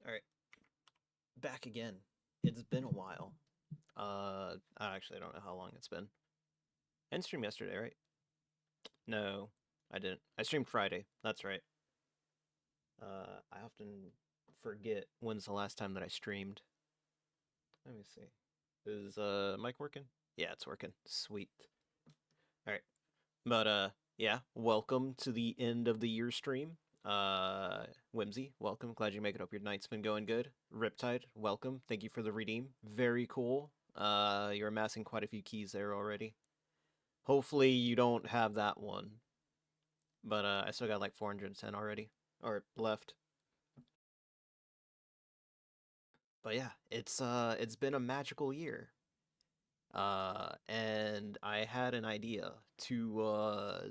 All right, back again. It's been a while. I actually don't know how long it's been. I didn't stream yesterday, right? No, I didn't. I streamed Friday. That's right. I often forget when's the last time that I streamed. Let me see. Is mic working? Yeah, it's working. Sweet. All right. But yeah, welcome to the end of the year stream. Whimsy, welcome. Glad you make it. Hope your night's been going good. Riptide, welcome. Thank you for the redeem. Very cool. You're amassing quite a few keys there already. Hopefully you don't have that one. But I still got like 410 already. Or left. But yeah, it's been a magical year. And I had an idea to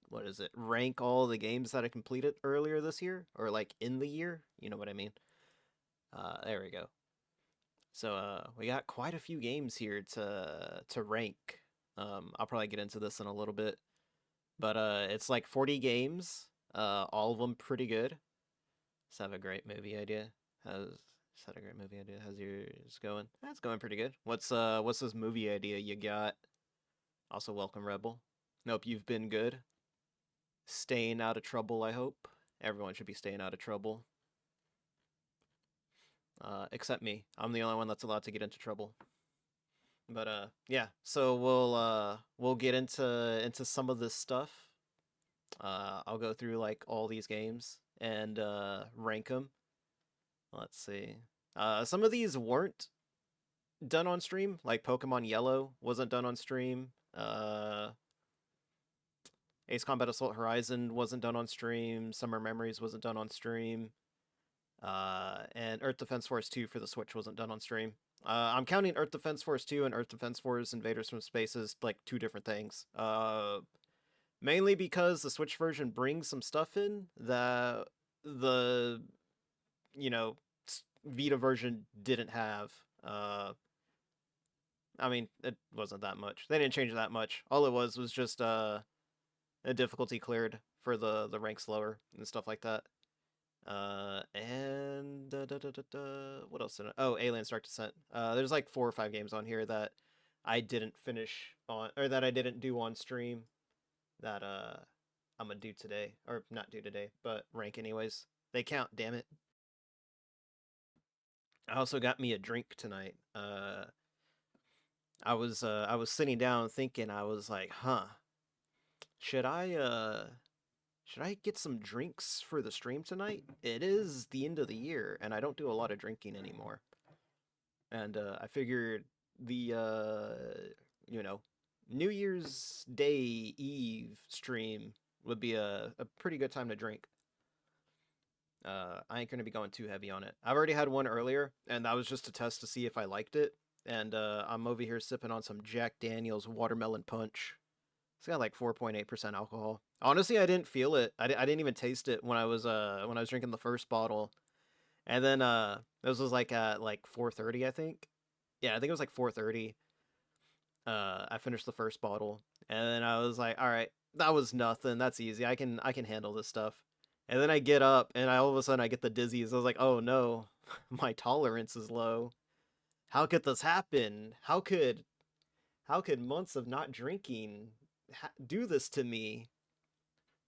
what is it? Rank all the games that I completed earlier this year or like in the year, you know what I mean? There we go. So we got quite a few games here to rank. I'll probably get into this in a little bit, but it's like 40 games. All of them pretty good. Let's have a great movie idea. How's is that a great movie idea? How's yours going? That's going pretty good. What's this movie idea you got? Also, welcome, Rebel. Nope, you've been good. Staying out of trouble, I hope. Everyone should be staying out of trouble. Except me. I'm the only one that's allowed to get into trouble. But yeah. So we'll get into some of this stuff. I'll go through like all these games and rank them. Let's see. Some of these weren't done on stream, like Pokemon Yellow wasn't done on stream. Ace Combat Assault Horizon wasn't done on stream. Summer Memories wasn't done on stream. And Earth Defense Force 2 for the Switch wasn't done on stream. I'm counting Earth Defense Force 2 and Earth Defense Force Invaders from Space as like two different things. Mainly because the Switch version brings some stuff in that the you know Vita version didn't have. I mean, it wasn't that much. They didn't change that much. All it was just a difficulty cleared for the ranks lower and stuff like that. And what else? Oh, Alien Dark Descent. There's like 4 or 5 games on here that I didn't finish on, or that I didn't do on stream. That I'm gonna do today, or not do today, but rank anyways. They count, damn it. I also got me a drink tonight. I was sitting down thinking. I was like, huh, should I should I get some drinks for the stream tonight? It is the end of the year, and I don't do a lot of drinking anymore. And I figured the you know New Year's Day Eve stream would be a pretty good time to drink. I ain't gonna be going too heavy on it. I've already had one earlier, and that was just to test to see if I liked it. And I'm over here sipping on some Jack Daniel's Watermelon Punch. It's got like 4.8% alcohol. Honestly, I didn't feel it. I didn't even taste it when I was drinking the first bottle. And then this was like at like 4:30, I think. Yeah, I think it was like 4:30. I finished the first bottle, and then I was like, all right, that was nothing. That's easy. I can handle this stuff. And then I get up, and all of a sudden I get the dizzies. I was like, oh no, my tolerance is low. How could this happen? How could months of not drinking do this to me?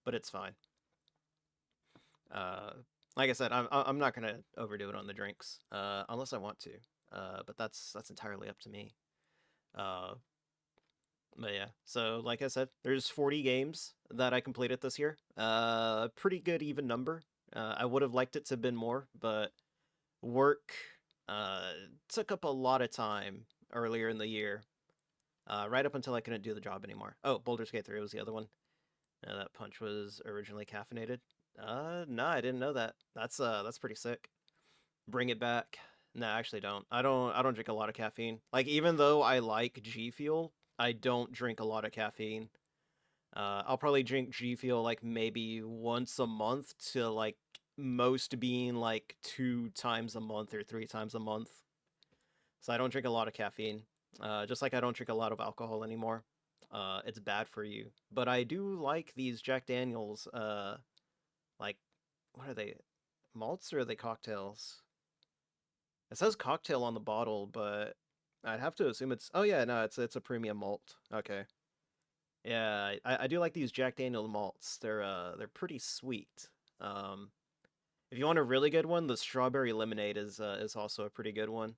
But it's fine. Uh, like I said, I'm not gonna overdo it on the drinks, unless I want to. But that's entirely up to me. Uh, but yeah, so like I said, there's 40 games that I completed this year. Pretty good even number. I would have liked it to have been more, but work uh took up a lot of time earlier in the year. Right up until I couldn't do the job anymore. Oh, Baldur's Gate 3 was the other one. That punch was originally caffeinated. No, I didn't know that. That's pretty sick. Bring it back. No, I actually don't. I don't drink a lot of caffeine. Like even though I like G Fuel, I don't drink a lot of caffeine. I'll probably drink G Fuel like maybe once a month to like most being like 2 times a month or 3 times a month. So I don't drink a lot of caffeine. Just like I don't drink a lot of alcohol anymore. It's bad for you. But I do like these Jack Daniels. Like what are they? malts or are they cocktails? It says cocktail on the bottle, but I'd have to assume it's. Oh yeah, no, it's a premium malt. Okay. Yeah, I do like these Jack Daniel malts. They're pretty sweet. Um, if you want a really good one, the strawberry lemonade is also a pretty good one.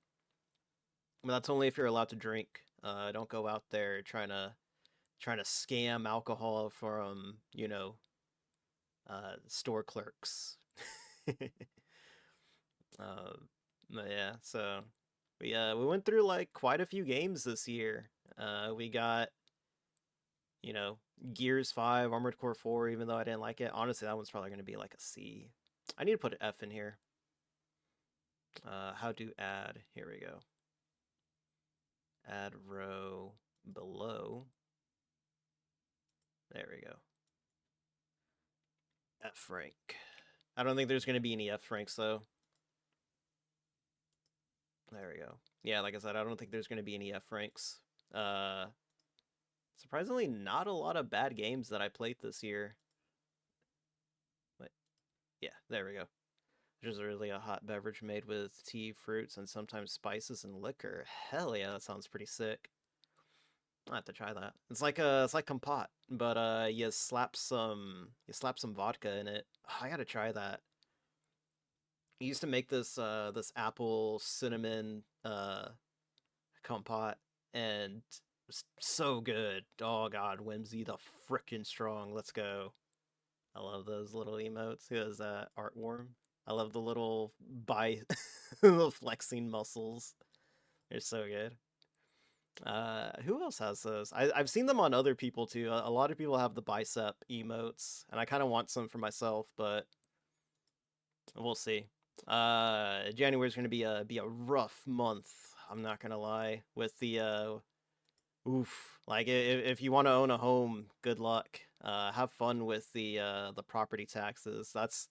But that's only if you're allowed to drink. Don't go out there trying to scam alcohol from store clerks. uh, but yeah, so we went through like quite a few games this year. We got Gears 5, Armored Core 4, even though I didn't like it. Honestly, that one's probably going to be like a C. I need to put an F in here. How to add? Here we go. Add row below. There we go. F rank. I don't think there's going to be any F ranks though. There we go. Yeah, like I said, I don't think there's going to be any F ranks. Surprisingly, not a lot of bad games that I played this year. But yeah, there we go. Which is really a hot beverage made with tea, fruits, and sometimes spices and liquor. Hell yeah, that sounds pretty sick. I have to try that. It's like compote, but you slap some vodka in it. Oh, I gotta try that. I used to make this apple cinnamon compote, and it was so good. Oh god, Whimsy the frickin' strong. Let's go. I love those little emotes. Who is that? Artworm. I love the little the flexing muscles. They're so good. Who else has those? I've seen them on other people too. A lot of people have the bicep emotes, and I kind of want some for myself, but we'll see. January is going to be a rough month. I'm not gonna lie. With the oof, like if you want to own a home, good luck. Have fun with the property taxes. That's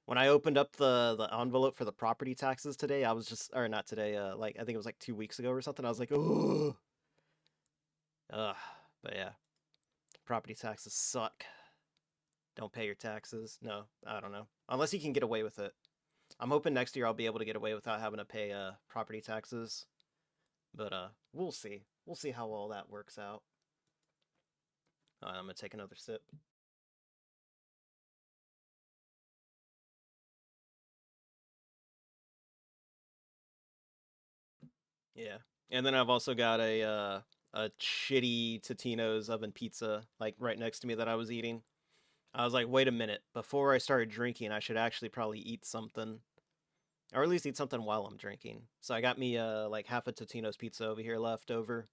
when I opened up the envelope for the property taxes today. I was just, or not today. Like I think it was like 2 weeks ago or something. I was like, oh, but yeah, property taxes suck. Don't pay your taxes. No, I don't know. Unless you can get away with it. I'm hoping next year I'll be able to get away without having to pay property taxes. But we'll see. We'll see how all that works out. I'm gonna take another sip. Yeah. And then I've also got a shitty Totino's oven pizza like right next to me that I was eating. I was like, wait a minute, before I started drinking, I should actually probably eat something. Or at least eat something while I'm drinking. So I got me like half a Totino's pizza over here left over.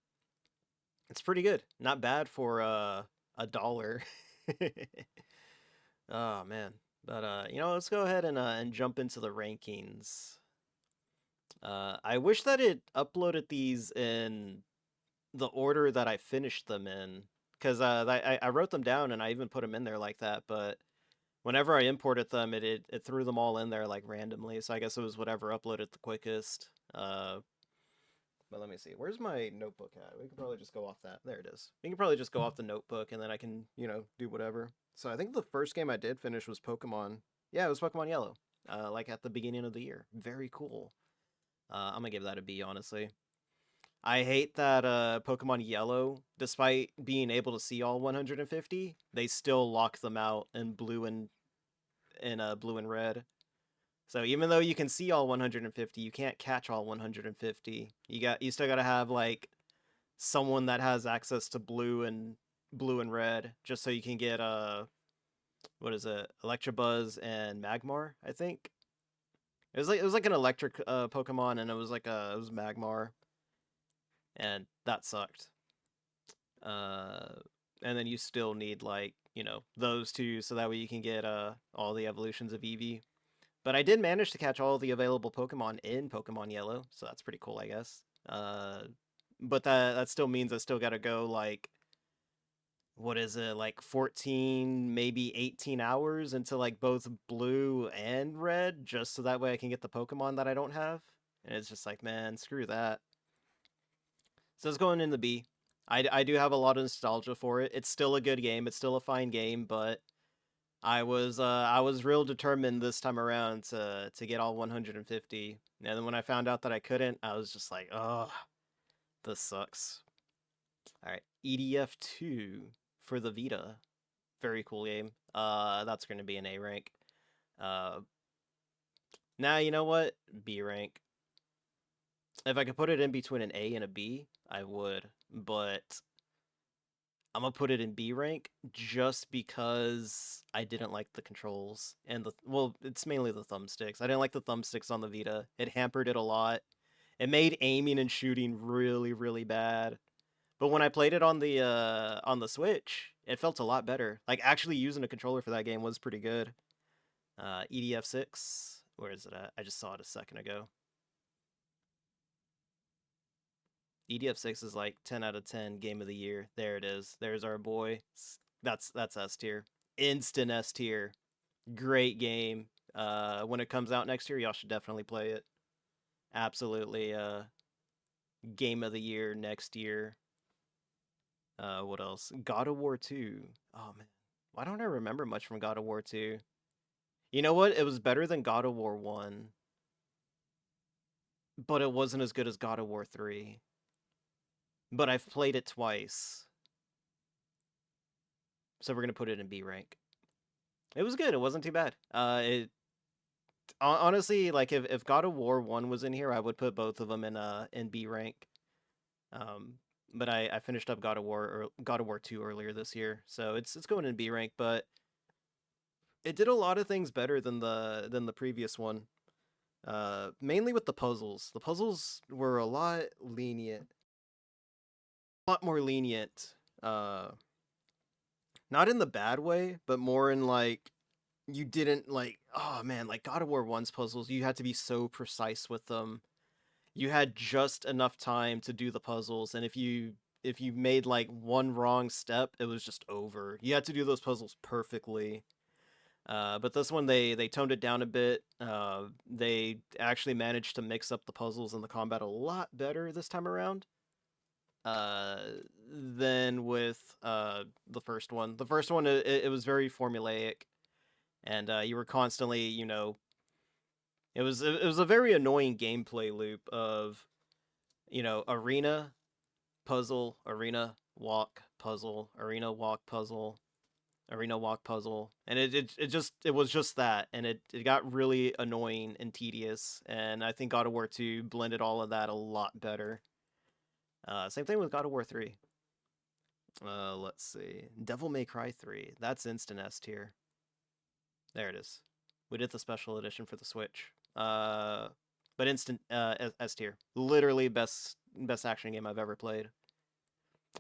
It's pretty good. Not bad for $1. Oh man. But let's go ahead and jump into the rankings. I wish that it uploaded these in the order that I finished them in, because I wrote them down and I even put them in there like that. But whenever I imported them, it threw them all in there like randomly. So I guess it was whatever uploaded the quickest. But let me see. Where's my notebook at? We can probably just go off that. There it is. We can probably just go off the notebook and then I can do whatever. So I think the first game I did finish was Pokemon. Yeah, it was Pokemon Yellow. Like at the beginning of the year. Very cool. I'm gonna give that a B, honestly. I hate that Pokemon Yellow, despite being able to see all 150, they still lock them out in blue and blue and red. So even though you can see all 150, you can't catch all 150. You still gotta have like someone that has access to blue and red, just so you can get what is it, Electabuzz and Magmar, I think. It was like an electric Pokemon, and it was Magmar, and that sucked. And then you still need like those two, so that way you can get all the evolutions of Eevee. But I did manage to catch all the available Pokemon in Pokemon Yellow, so that's pretty cool, I guess. But that still means I still gotta go like, what is it, like 14, maybe 18 hours into like both blue and red, just so that way I can get the Pokemon that I don't have. And it's just like, man, screw that. So it's going in the B. I do have a lot of nostalgia for it. It's still a good game. It's still a fine game, but I was real determined this time around to get all 150. And then when I found out that I couldn't, I was just like, oh, this sucks. All right, EDF 2 for the Vita. Very cool game. That's going to be an A rank. Uh, now you know what? B rank. If I could put it in between an A and a B, I would. But I'm gonna put it in B rank just because I didn't like the controls and well, it's mainly the thumbsticks. I didn't like the thumbsticks on the Vita. It hampered it a lot. It made aiming and shooting really, really bad. But when I played it on the Switch, it felt a lot better. Like actually using a controller for that game was pretty good. EDF 6, where is it at? I just saw it a second ago. EDF 6 is like 10 out of 10 game of the year. There it is. There's our boy. That's S tier. Instant S tier. Great game. When it comes out next year, y'all should definitely play it. Absolutely. Game of the year next year. What else? God of War 2. Oh man. Why don't I remember much from God of War 2? You know what? It was better than God of War 1. But it wasn't as good as God of War 3. But I've played it twice. So we're gonna put it in B rank. It was good. It wasn't too bad. It honestly, like if God of War 1 was in here, I would put both of them in B rank. But I finished up God of War 2 earlier this year, so it's going in B rank. But it did a lot of things better than the previous one. Mainly with the puzzles. The puzzles were a lot more lenient. Not in the bad way, but more in like you didn't like, oh man, like God of War 1's puzzles, you had to be so precise with them. You had just enough time to do the puzzles, and if you made like one wrong step, it was just over. You had to do those puzzles perfectly. But this one they toned it down a bit. They actually managed to mix up the puzzles and the combat a lot better this time around. Uh, than with the first one. The first one it was very formulaic, and you were constantly, you know, it was a very annoying gameplay loop of, you know, arena, puzzle, arena, walk, puzzle, arena, walk, puzzle, arena, walk, puzzle, and it was just that, and it got really annoying and tedious, and I think God of War 2 blended all of that a lot better. Same thing with God of War 3. Let's see. Devil May Cry 3. That's instant S tier. There it is. We did the special edition for the Switch. But instant S tier. Literally best action game I've ever played.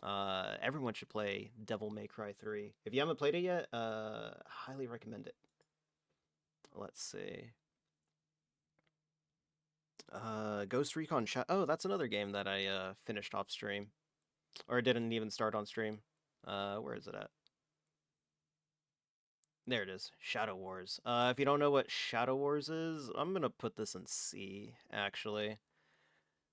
Everyone should play Devil May Cry 3. If you haven't played it yet, highly recommend it. Let's see. Ghost Recon oh, that's another game that I finished off stream. Or didn't even start on stream. Where is it at? There it is. Shadow Wars. If you don't know what Shadow Wars is, I'm gonna put this in C, actually.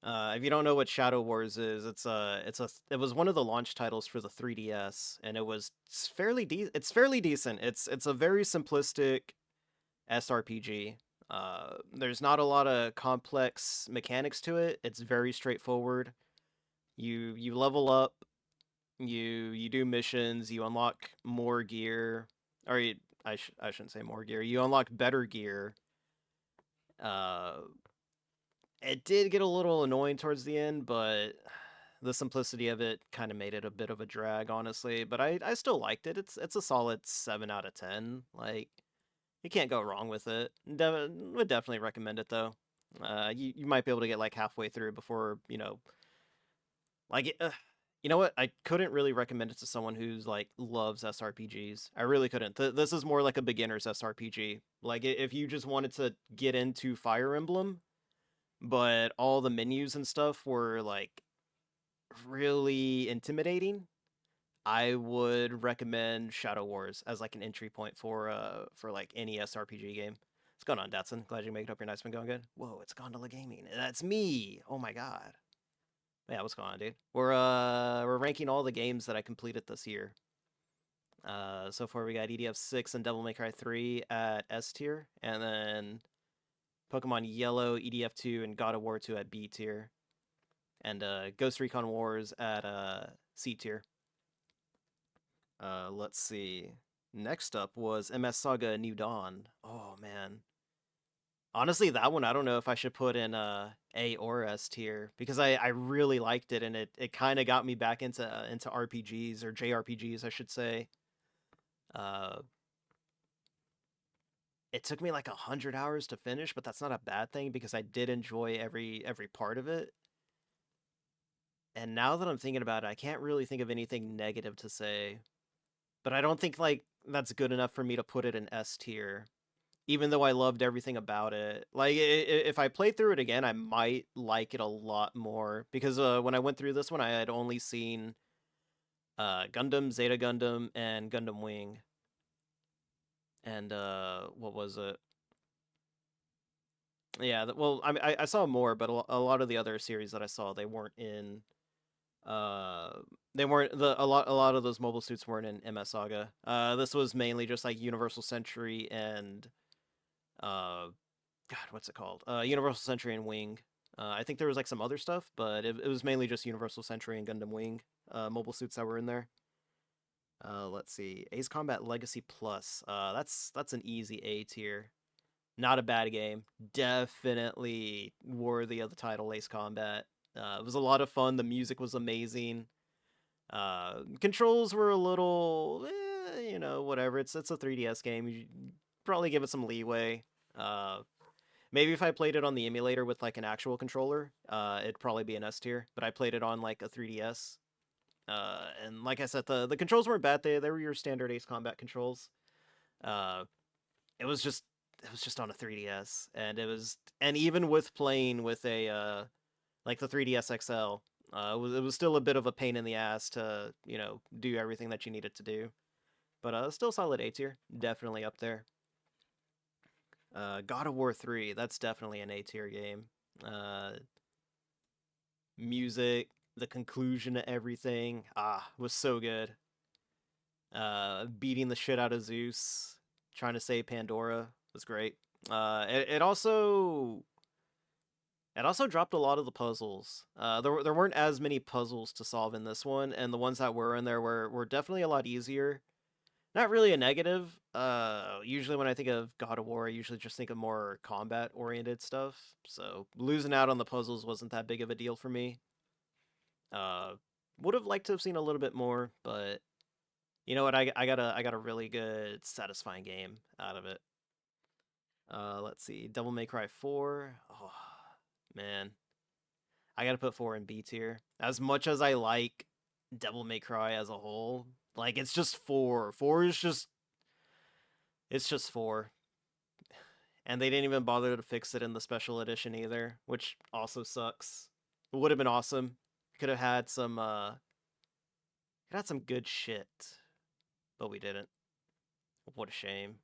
If you don't know what Shadow Wars is, it was one of the launch titles for the 3DS, and it's fairly decent. It's a very simplistic SRPG. There's not a lot of complex mechanics to it. It's very straightforward. You level up, you do missions, you unlock more gear, or I shouldn't say more gear. You unlock better gear. It did get a little annoying towards the end, but the simplicity of it kind of made it a bit of a drag, honestly. But I still liked it. It's a solid 7 out of 10. Like, you can't go wrong with it. Would definitely recommend it though. You might be able to get like halfway through before, you know, like you know what? I couldn't really recommend it to someone who's like loves SRPGs. I really couldn't. This is more like a beginner's SRPG. Like if you just wanted to get into Fire Emblem, but all the menus and stuff were like really intimidating, I would recommend Shadow Wars as like an entry point for like any SRPG game. What's going on, Datsun? Glad you made it up. Your night's been going good. Whoa, it's Gondola Gaming. That's me. Oh my god. Yeah, what's going on, dude? We're ranking all the games that I completed this year. So far we got EDF 6 and Devil May Cry 3 at S tier, and then Pokemon Yellow, EDF 2, and God of War 2 at B tier, and Ghost Recon Wars at C tier. Let's see. Next up was MS Saga New Dawn. Oh man. Honestly, that one I don't know if I should put in A or S tier because I really liked it, and it kind of got me back into RPGs or JRPGs I should say. Uh, it took me like 100 hours to finish, but that's not a bad thing because I did enjoy every part of it. And now that I'm thinking about it, I can't really think of anything negative to say. But I don't think like that's good enough for me to put it in S tier. Even though I loved everything about it. Like if I played through it again, I might like it a lot more because when I went through this one, I had only seen Gundam, Zeta Gundam, and Gundam Wing. And what was it? Yeah, well, I mean, I saw more, but a lot of the other series that I saw, they weren't in. Uh, they weren't a lot of those mobile suits weren't in MS Saga. This was mainly just like Universal Century and God, what's it called? Universal Century and Wing. I think there was like some other stuff, but it was mainly just Universal Century and Gundam Wing mobile suits that were in there. Let's see, Ace Combat Legacy Plus. That's an easy A tier. Not a bad game. Definitely worthy of the title Ace Combat. It was a lot of fun. The music was amazing. Controls were a little, whatever. It's a 3DS game. You probably give it some leeway. Maybe if I played it on the emulator with like an actual controller, it'd probably be an S tier. But I played it on like a 3DS, and like I said, the controls weren't bad. They were your standard Ace Combat controls. Uh, it was just on a 3DS, and even with playing with a like the 3DS XL, it was still a bit of a pain in the ass to do everything that you needed to do. But still solid A tier, definitely up there. God of War 3, that's definitely an A tier game. Uh, Music, the conclusion to everything, was so good. Beating the shit out of Zeus, trying to save Pandora was great. It also dropped a lot of the puzzles. There weren't as many puzzles to solve in this one, and the ones that were in there were definitely a lot easier. Not really a negative. Usually when I think of God of War, I usually just think of more combat-oriented stuff. So losing out on the puzzles wasn't that big of a deal for me. Uh, would have liked to have seen a little bit more, but you know what? I got a really good, satisfying game out of it. Let's see, Devil May Cry 4. Oh man, I gotta put 4 in B tier. As much as I like Devil May Cry as a whole, like it's just 4. 4 is just it's just 4. And they didn't even bother to fix it in the special edition either, which also sucks. It would have been awesome. Could have had some good shit, but we didn't. What a shame.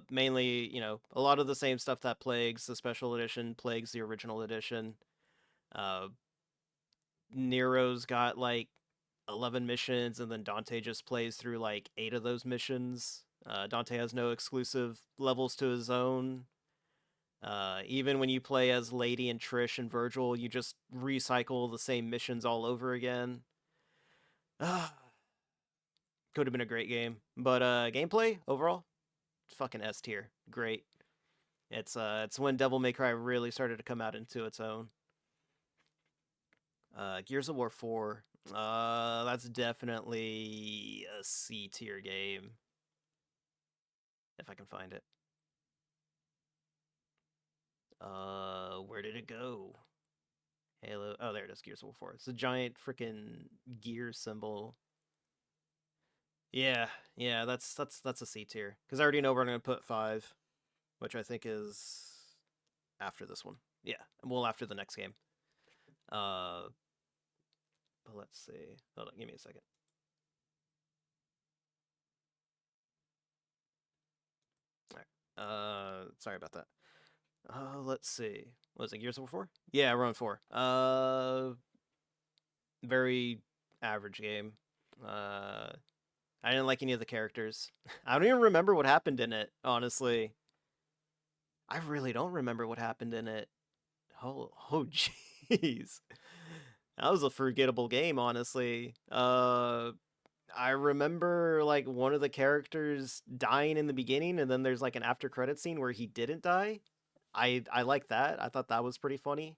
Mainly, a lot of the same stuff that plagues the special edition plagues the original edition. Uh, Nero's got like 11 missions, and then Dante just plays through like 8 of those missions. Dante has no exclusive levels to his own. Even when you play as Lady and Trish and Virgil, you just recycle the same missions all over again. Could have been a great game, but gameplay overall, fucking S tier, great. It's when Devil May Cry really started to come out into its own. Gears of War 4, that's definitely a C tier game if I can find it. Where did it go? Halo. Oh, there it is. Gears of War 4. It's a giant freaking gear symbol. Yeah, yeah. That's a C tier because I already know where I'm gonna put 5, which I think is after this one. Yeah, well, after the next game. Uh, but let's see. Hold on, give me a second. All right. Sorry about that. Let's see. Was it Gears of War 4? Yeah, we're on 4. Very average game. I didn't like any of the characters. I don't even remember what happened in it, honestly. I really don't remember what happened in it. Oh, jeez. That was a forgettable game, honestly. I remember like one of the characters dying in the beginning, and then there's like an after credit scene where he didn't die. I like that. I thought that was pretty funny.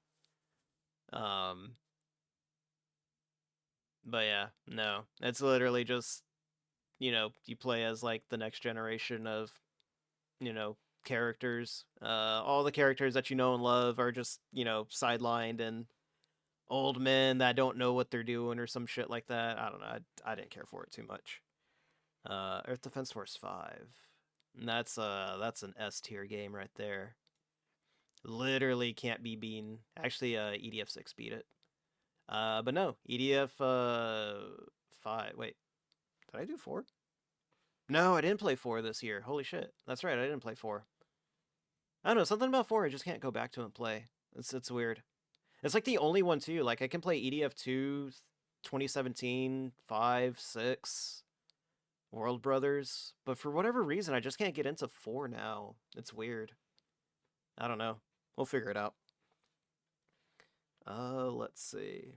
Um, but yeah, no, it's literally just you play as like the next generation of characters. All the characters that you know and love are just sidelined and old men that don't know what they're doing or some shit like that. I don't know. I didn't care for it too much. Earth Defense Force 5. And that's an S tier game right there. Literally can't be beaten. Actually, EDF 6 beat it. But no, EDF 5. Wait, did I do 4? No, I didn't play 4 this year. Holy shit. That's right, I didn't play 4. I don't know, something about 4 I just can't go back to and play. It's weird. It's like the only one too. Like I can play EDF 2, 2017, 5, 6, World Brothers, but for whatever reason I just can't get into 4 now. It's weird. I don't know. We'll figure it out. Let's see.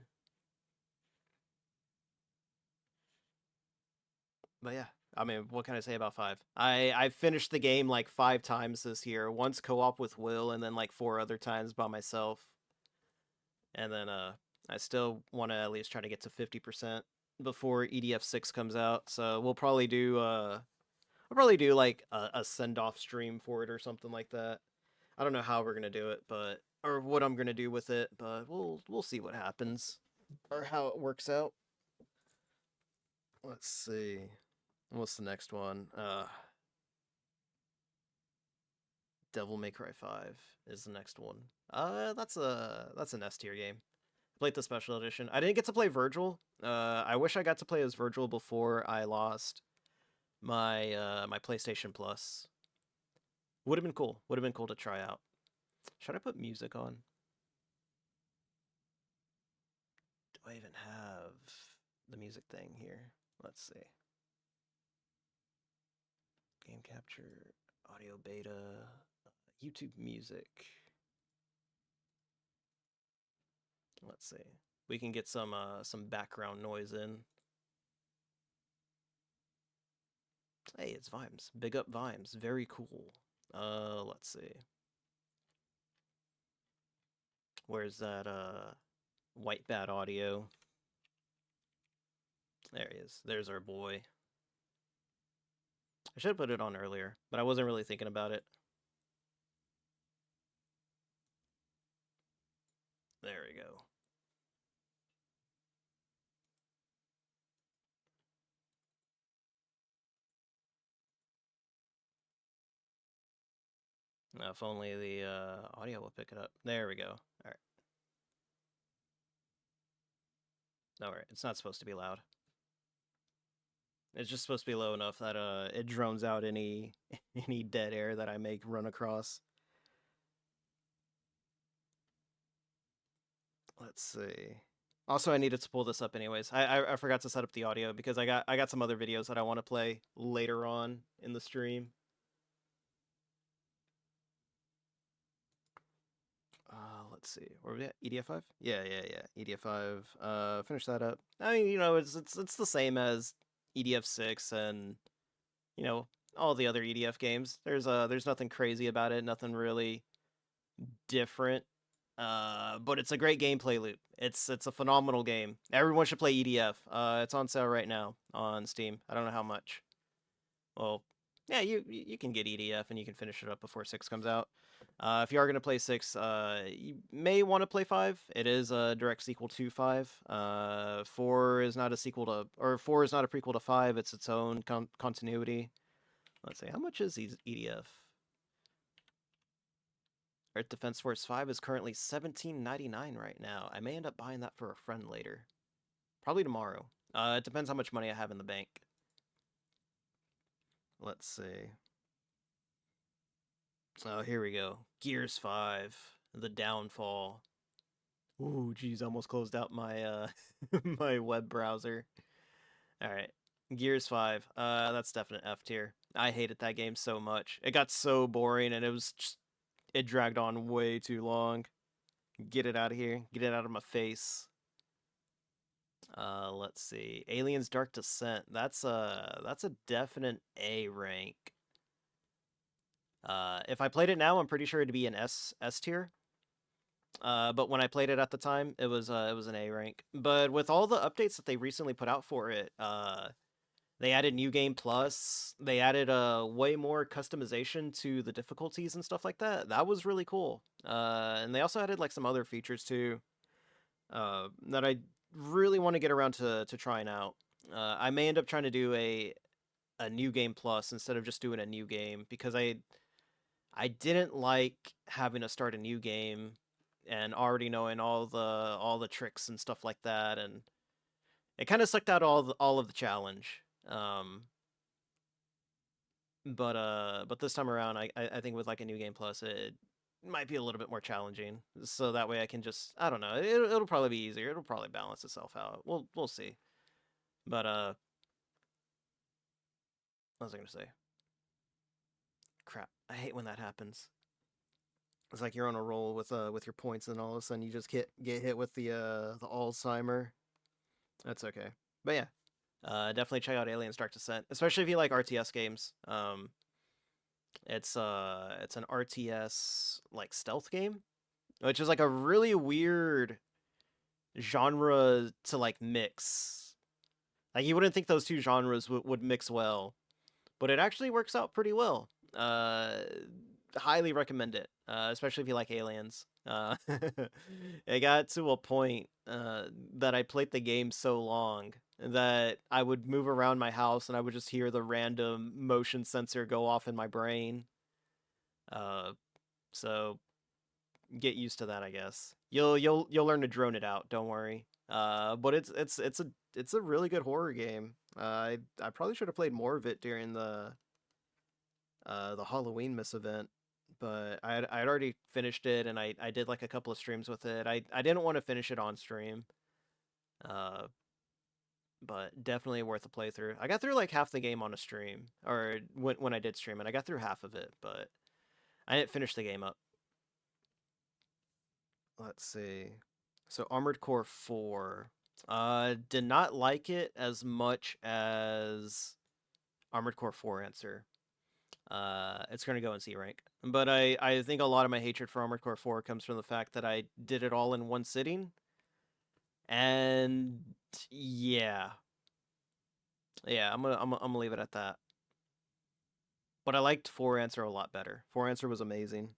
But yeah, I mean, what can I say about 5? I finished the game like 5 times this year. Once co-op with Will, and then like 4 other times by myself. And then I still want to at least try to get to 50% before EDF 6 comes out. So we'll probably do like a send-off stream for it or something like that. I don't know how we're gonna do it, but or what I'm gonna do with it, but we'll see what happens or how it works out. Let's see. What's the next one? Devil May Cry 5 is the next one. That's an S tier game. Played the special edition. I didn't get to play Virgil. I wish I got to play as Virgil before I lost my PlayStation Plus. Would have been cool. Would have been cool to try out. Should I put music on? Do I even have the music thing here? Let's see. Game capture, audio beta, YouTube music. Let's see. We can get some background noise in. Hey, it's Vimes. Big up Vimes. Very cool. Let's see. Where's that white bat audio? There he is. There's our boy. I should have put it on earlier, but I wasn't really thinking about it. There we go. If only the audio will pick it up. There we go. All right. All right. It's not supposed to be loud. It's just supposed to be low enough that it drones out any any dead air that I make run across. Let's see. Also, I needed to pull this up anyways. I forgot to set up the audio because I got some other videos that I want to play later on in the stream. Let's see. Where are we at? EDF 5? Yeah. EDF 5. Finish that up. I mean, it's the same as EDF 6 and all the other EDF games. There's nothing crazy about it, nothing really different. But it's a great gameplay loop. It's a phenomenal game. Everyone should play EDF. It's on sale right now on Steam. I don't know how much. Well, yeah, you can get EDF and you can finish it up before 6 comes out. If you are going to play 6, you may want to play 5. It is a direct sequel to 5. 4 is not a sequel to, or 4 is not a prequel to 5. It's its own continuity. Let's see, how much is EDF? Earth Defense Force 5 is currently $17.99 right now. I may end up buying that for a friend later. Probably tomorrow. It depends how much money I have in the bank. Let's see. Oh, here we go. Gears 5, The Downfall. Ooh, geez, almost closed out my my web browser. All right. Gears 5. That's definite F tier. I hated that game so much. It got so boring and it dragged on way too long. Get it out of here. Get it out of my face. Let's see. Aliens Dark Descent. That's a definite A rank. If I played it now, I'm pretty sure it'd be an S tier. But when I played it at the time, it was an A rank. But with all the updates that they recently put out for it, they added New Game Plus. They added way more customization to the difficulties and stuff like that. That was really cool. And they also added like some other features too that I really want to get around to trying out. I may end up trying to do a New Game Plus instead of just doing a new game because I didn't like having to start a new game and already knowing all the tricks and stuff like that, and it kind of sucked out all of the challenge. But this time around, I think with like a New Game Plus, it might be a little bit more challenging. So that way I can just, I don't know, it'll probably be easier. It'll probably balance itself out. We'll see. But what was I gonna say? Crap, I hate when that happens. It's like you're on a roll with your points, and all of a sudden you just get hit with the Alzheimer. That's okay. But yeah, definitely check out Aliens Dark Descent, especially if you like RTS games. It's an RTS like stealth game, which is like a really weird genre to like mix. Like you wouldn't think those two genres would mix well, but it actually works out pretty well. Highly recommend it, especially if you like aliens. It got to a point that I played the game so long that I would move around my house and I would just hear the random motion sensor go off in my brain. So get used to that, I guess. You'll learn to drone it out. Don't worry. But it's a really good horror game. I probably should have played more of it during the Halloween Miss event, but I'd already finished it and I did like a couple of streams with it. I didn't want to finish it on stream. But definitely worth a playthrough. I got through like half the game on a stream, or when I did stream it, I got through half of it, but I didn't finish the game up. Let's see. So Armored Core 4. Did not like it as much as Armored Core 4 Answer. It's gonna go in C rank. But I think a lot of my hatred for Armored Core 4 comes from the fact that I did it all in one sitting. And yeah. Yeah, I'm gonna leave it at that. But I liked 4 Answer a lot better. 4 Answer was amazing.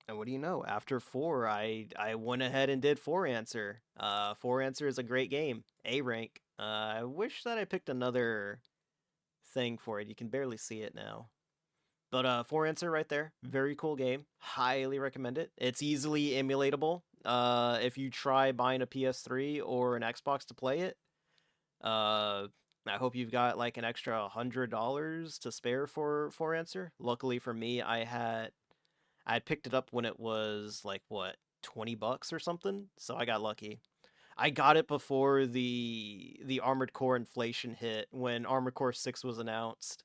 And what do you know? After 4, I went ahead and did 4 Answer. 4 Answer is a great game. A rank. I wish that I picked another thing for it. You can barely see it now. But 4 Answer right there. Very cool game. Highly recommend it. It's easily emulatable. If you try buying a PS3 or an Xbox to play it, I hope you've got like an extra $100 to spare for 4 Answer. Luckily for me, I picked it up when it was like what, $20 or something. So I got lucky. I got it before the Armored Core inflation hit when Armored Core 6 was announced.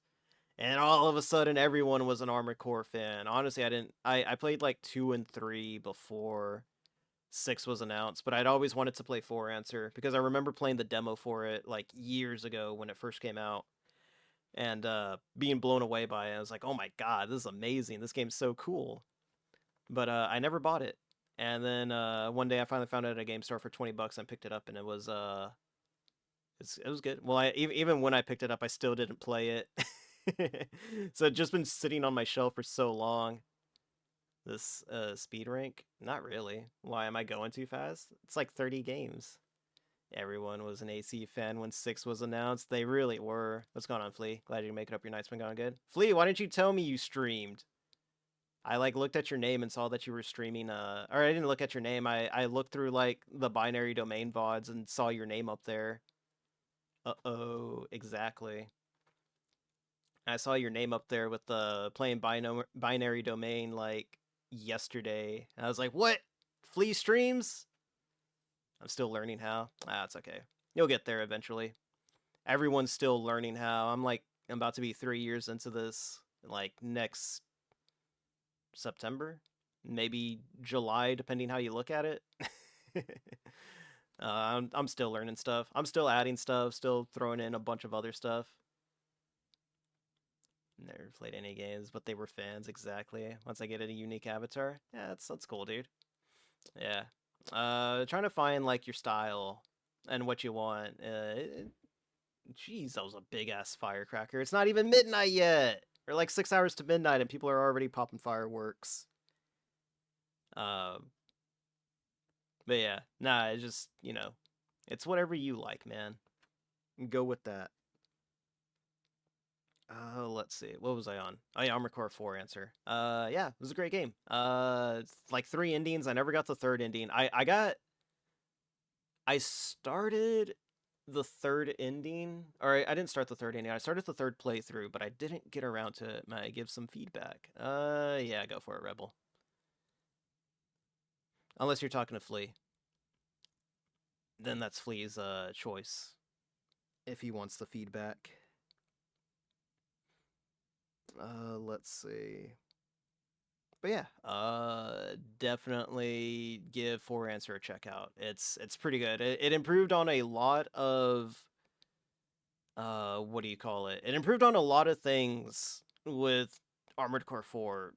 And all of a sudden everyone was an Armored Core fan. Honestly, I played like 2 and 3 before 6 was announced, but I'd always wanted to play 4 Answer because I remember playing the demo for it like years ago when it first came out and being blown away by it. I was like, "Oh my god, this is amazing. This game's so cool." But I never bought it. And then one day I finally found it at a game store for $20 and picked it up, and it was it was good. Well, even when I picked it up, I still didn't play it. So it's just been sitting on my shelf for so long. This speed rank? Not really. Why am I going too fast? It's like 30 games. Everyone was an AC fan when 6 was announced. They really were. What's going on, Flea? Glad you make it up. Your night's been going good. Flea, why didn't you tell me you streamed? I like looked at your name and saw that you were streaming or I didn't look at your name. I looked through like the binary domain VODs and saw your name up there. Uh-oh, exactly. I saw your name up there with the playing binary domain like yesterday. And I was like, "What? Flea streams?" I'm still learning how. Ah, it's okay. You'll get there eventually. Everyone's still learning how. I'm about to be 3 years into this, like next September, maybe July, depending how you look at it. I'm still learning stuff. I'm still adding stuff, still throwing in a bunch of other stuff. Never played any games, but they were fans, exactly. Once I get a unique avatar, yeah, that's cool, dude. Yeah. Trying to find like your style and what you want. Jeez, that was a big ass firecracker. It's not even midnight yet. Or like 6 hours to midnight, and people are already popping fireworks. Um, but yeah, nah, it's just it's whatever you like, man. Go with that. Let's see. What was I on? Oh yeah, Armored Core 4 answer. Yeah, it was a great game. It's like 3 endings. I never got the third ending. I started the third ending, or I didn't start the third ending. I started the third playthrough, but I didn't get around to it. May I give some feedback? Yeah, go for it, Rebel. Unless you're talking to Flea, then that's Flea's choice if he wants the feedback. Let's see. But yeah, definitely give 4 answer a check out. It's pretty good. It improved on a lot of what do you call it? It improved on a lot of things with Armored Core 4.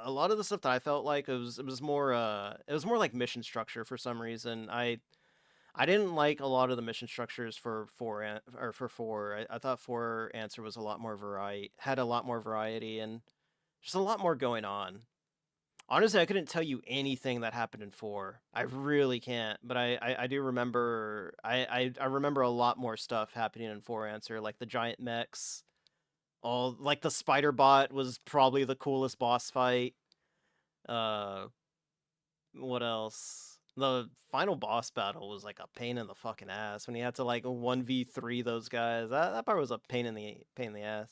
A lot of the stuff that I felt like it was more like mission structure for some reason. I didn't like a lot of the mission structures for 4. I thought 4 answer was a lot more had a lot more variety and just a lot more going on. Honestly, I couldn't tell you anything that happened in 4. I really can't, but I do remember I remember a lot more stuff happening in 4 answer, like the giant mechs. All like the spider bot was probably the coolest boss fight. Uh what else? The final boss battle was like a pain in the fucking ass when you had to like 1v3 those guys. That part was a pain in the ass.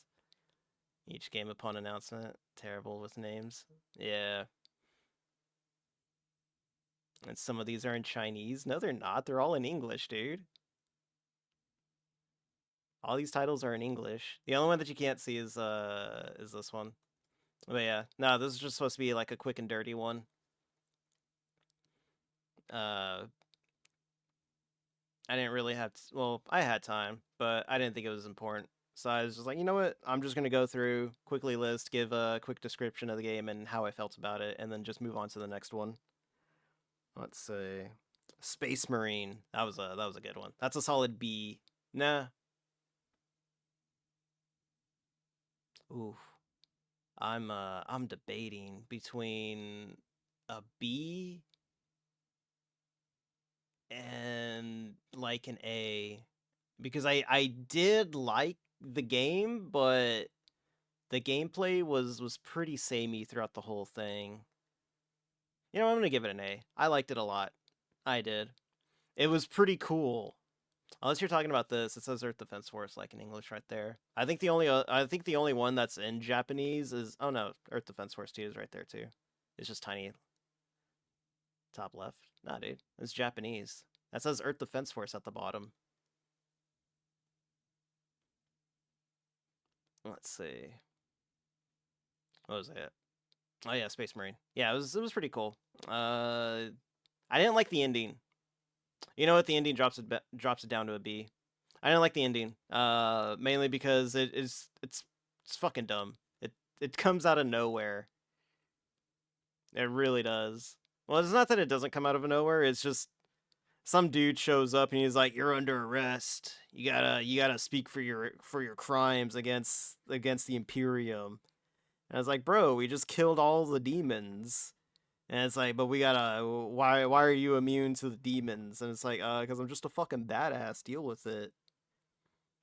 Each game upon announcement, terrible with names. Yeah. And some of these are in Chinese. No, they're not. They're all in English, dude. All these titles are in English. The only one that you can't see is this one. But yeah, no, this is just supposed to be like a quick and dirty one. Uh, I didn't really have well, I had time, but I didn't think it was important. So I was just like, you know what? I'm just gonna go through, quickly list, give a quick description of the game and how I felt about it, and then just move on to the next one. Let's see. Space Marine. That was a good one. That's a solid B. Nah. Ooh. I'm debating between a B and like an A because I did like the game, but the gameplay was pretty samey throughout the whole thing. You know, I'm gonna give it an A. I liked it a lot. I did. It was pretty cool. Unless you're talking about this, it says Earth Defense Force like in English right there. I think the only one that's in Japanese is oh no, Earth Defense Force 2 is right there too. It's just tiny. Top left. Nah, dude. It's Japanese. That says Earth Defense Force at the bottom. Let's see. What was it? Oh yeah, Space Marine. Yeah, it was pretty cool. I didn't like the ending. You know what? The ending drops it down to a B. I didn't like the ending. Mainly because it's fucking dumb. It comes out of nowhere. It really does. Well, it's not that it doesn't come out of nowhere. It's just some dude shows up and he's like, "You're under arrest. You gotta speak for your crimes against the Imperium." And I was like, "Bro, we just killed all the demons." And it's like, "But we gotta. Why are you immune to the demons?" And it's like, because I'm just a fucking badass. Deal with it."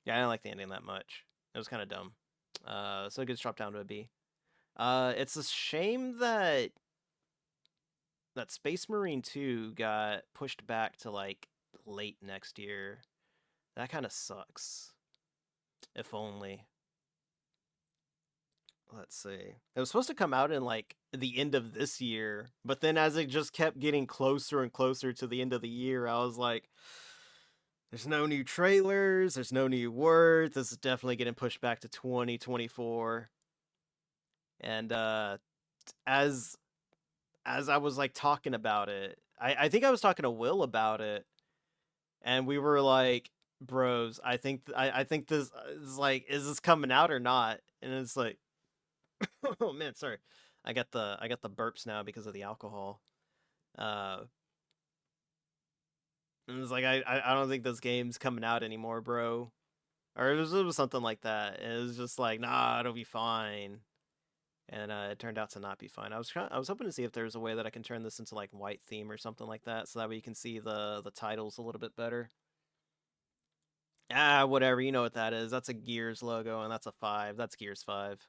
Yeah, I didn't like the ending that much. It was kind of dumb. So it gets dropped down to a B. It's a shame that Space Marine 2 got pushed back to like late next year. That kind of sucks. If only. Let's see. It was supposed to come out in like the end of this year, but then as it just kept getting closer and closer to the end of the year, I was like, There's no new trailers. There's no new word. This is definitely getting pushed back to 2024. And as as I was like talking about it, I think I was talking to Will about it, and we were like, "Bros, I think this is like, is this coming out or not?" And it's like, oh man, sorry, I got the burps now because of the alcohol. Uh, and it's like I don't think this game's coming out anymore, bro. Or it was something like that. It was just like, nah, it'll be fine. And it turned out to not be fine. I was hoping to see if there's a way that I can turn this into like white theme or something like that, so that way you can see the titles a little bit better. Ah, whatever. You know what that is. That's a Gears logo, and that's a 5. That's Gears 5.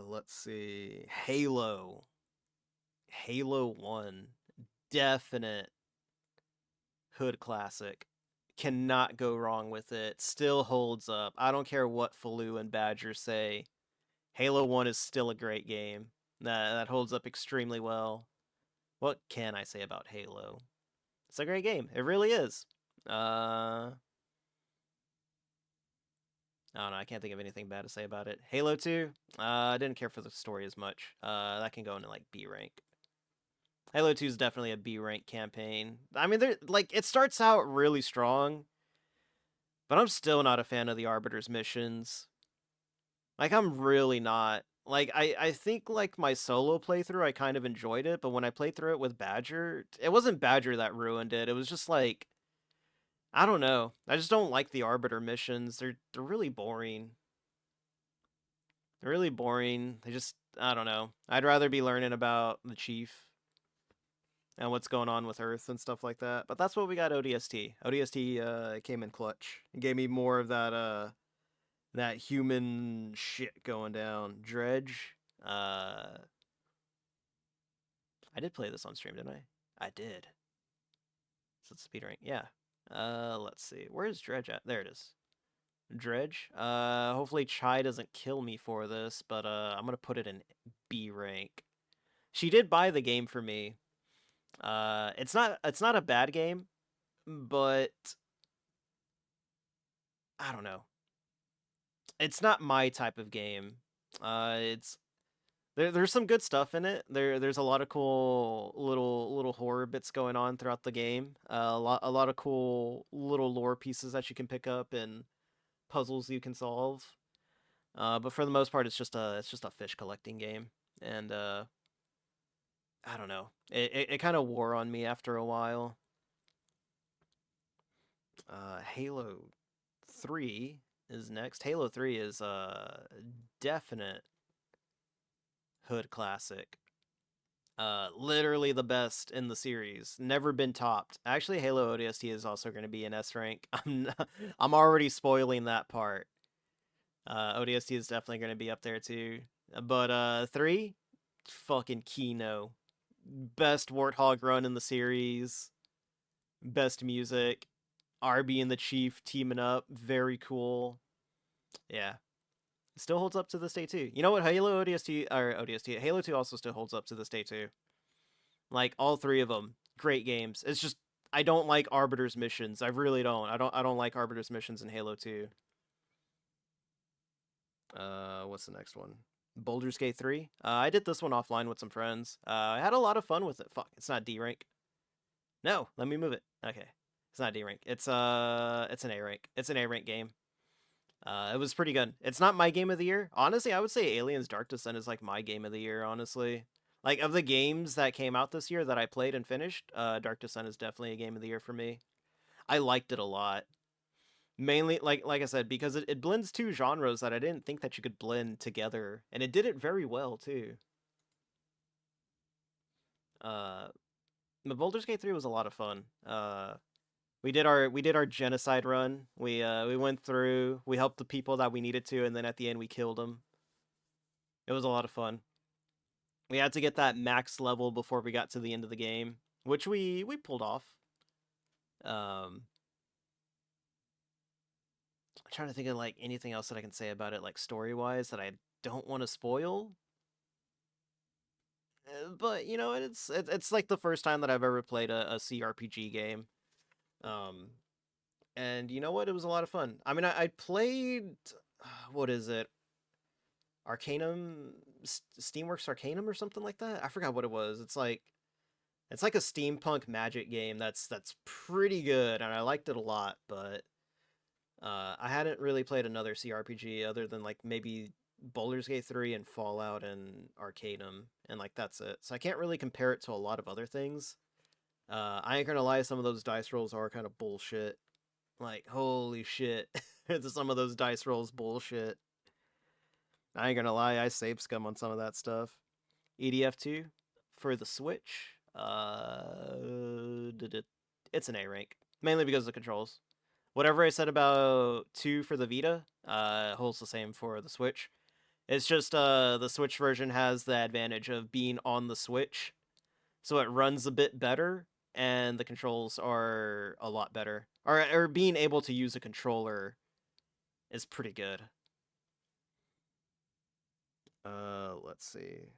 Let's see. Halo. Halo 1. Definite hood classic. Cannot go wrong with it. Still holds up. I don't care what Faloo and Badger say. Halo 1 is still a great game. That holds up extremely well. What can I say about Halo? It's a great game. It really is. I don't know. I can't think of anything bad to say about it. Halo 2, I didn't care for the story as much. That can go into like B rank. Halo 2 is definitely a B rank campaign. I mean, like it starts out really strong, but I'm still not a fan of the Arbiter's missions. Like I'm really not. Like I think like my solo playthrough I kind of enjoyed it, but when I played through it with Badger, it wasn't Badger that ruined it. It was just like, I don't know. I just don't like the Arbiter missions. They're really boring. They're really boring. They just, I don't know. I'd rather be learning about the Chief and what's going on with Earth and stuff like that. But that's what we got ODST. ODST came in clutch. It gave me more of that human shit going down. Dredge. I did play this on stream, didn't I? I did. So it's speed rank. Yeah. Let's see. Where's Dredge at? There it is. Dredge. Hopefully Chai doesn't kill me for this, but I'm gonna put it in B rank. She did buy the game for me. It's not a bad game, but I don't know. It's not my type of game. It's there's some good stuff in it. There's a lot of cool little horror bits going on throughout the game. A lot of cool little lore pieces that you can pick up and puzzles you can solve. But for the most part, it's just a fish collecting game, and I don't know. It kind of wore on me after a while. Halo 3 is next. Halo 3 is a definite hood classic. Literally the best in the series. Never been topped. Actually, Halo ODST is also going to be in S rank. I'm already spoiling that part. ODST is definitely going to be up there too. But 3, fucking Kino. Best Warthog run in the series. Best music. RB and the Chief teaming up. Very cool. Yeah. Still holds up to this day too. You know what? Halo ODST, Halo 2 also still holds up to this day too. Like all 3 of them, great games. It's just I don't like Arbiter's missions. I really don't. I don't like Arbiter's missions in Halo 2. What's the next one? Baldur's Gate 3. I did this one offline with some friends. I had a lot of fun with it. Fuck, it's not D rank. No, let me move it. Okay. It's not D rank. It's an A rank. It's an A rank game. It was pretty good. It's not my game of the year. Honestly, I would say Aliens Dark Descent is like my game of the year, honestly. Like of the games that came out this year that I played and finished, Dark Descent is definitely a game of the year for me. I liked it a lot. Mainly like I said, because it blends 2 genres that I didn't think that you could blend together, and it did it very well too. The Baldur's Gate 3 was a lot of fun. We did our genocide run. We went through, we helped the people that we needed to, and then at the end we killed them. It was a lot of fun. We had to get that max level before we got to the end of the game, which we pulled off. I'm trying to think of like anything else that I can say about it, like story wise, that I don't want to spoil. But you know, it's like the first time that I've ever played a CRPG game. Um, and you know what? It was a lot of fun. I mean, I played, what is it? Arcanum, Steamworks Arcanum or something like that. I forgot what it was. It's like a steampunk magic game that's pretty good, and I liked it a lot. But I hadn't really played another CRPG other than like maybe Baldur's Gate 3 and Fallout and Arcanum, and like that's it. So I can't really compare it to a lot of other things. I ain't gonna lie, some of those dice rolls are kind of bullshit. Like, holy shit. Some of those dice rolls bullshit. I ain't gonna lie, I save scum on some of that stuff. EDF2 for the Switch. It's an A rank. Mainly because of the controls. Whatever I said about 2 for the Vita, holds the same for the Switch. It's just the Switch version has the advantage of being on the Switch, so it runs a bit better, and the controls are a lot better. Or being able to use a controller is pretty good. Let's see.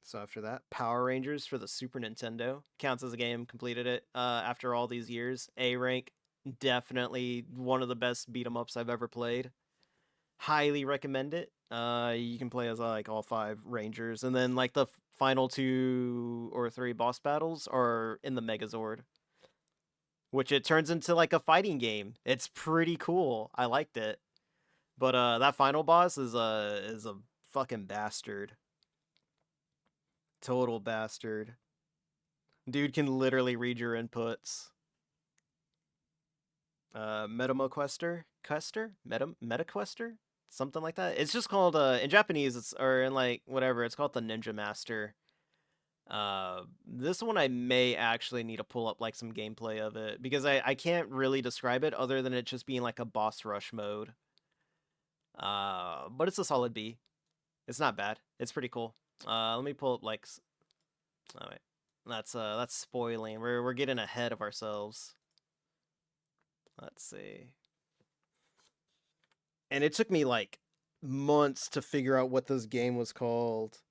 So after that, Power Rangers for the Super Nintendo counts as a game. Completed it after all these years. A rank, definitely one of the best beat 'em ups I've ever played. Highly recommend it. You can play as like all 5 Rangers, and then like the final 2 or 3 boss battles are in the Megazord, which it turns into like a fighting game. It's pretty cool. I liked it, but that final boss is a fucking bastard. Total bastard. Dude can literally read your inputs. MetaMoQuester? Quester? MetaQuester? Something like that. It's just called in Japanese it's or in like whatever, it's called the Ninja Master. This one I may actually need to pull up like some gameplay of it because I can't really describe it other than it just being like a boss rush mode. But it's a solid B. It's not bad. It's pretty cool. Let me pull up like oh wait. That's spoiling. We're getting ahead of ourselves. Let's see. And it took me like months to figure out what this game was called.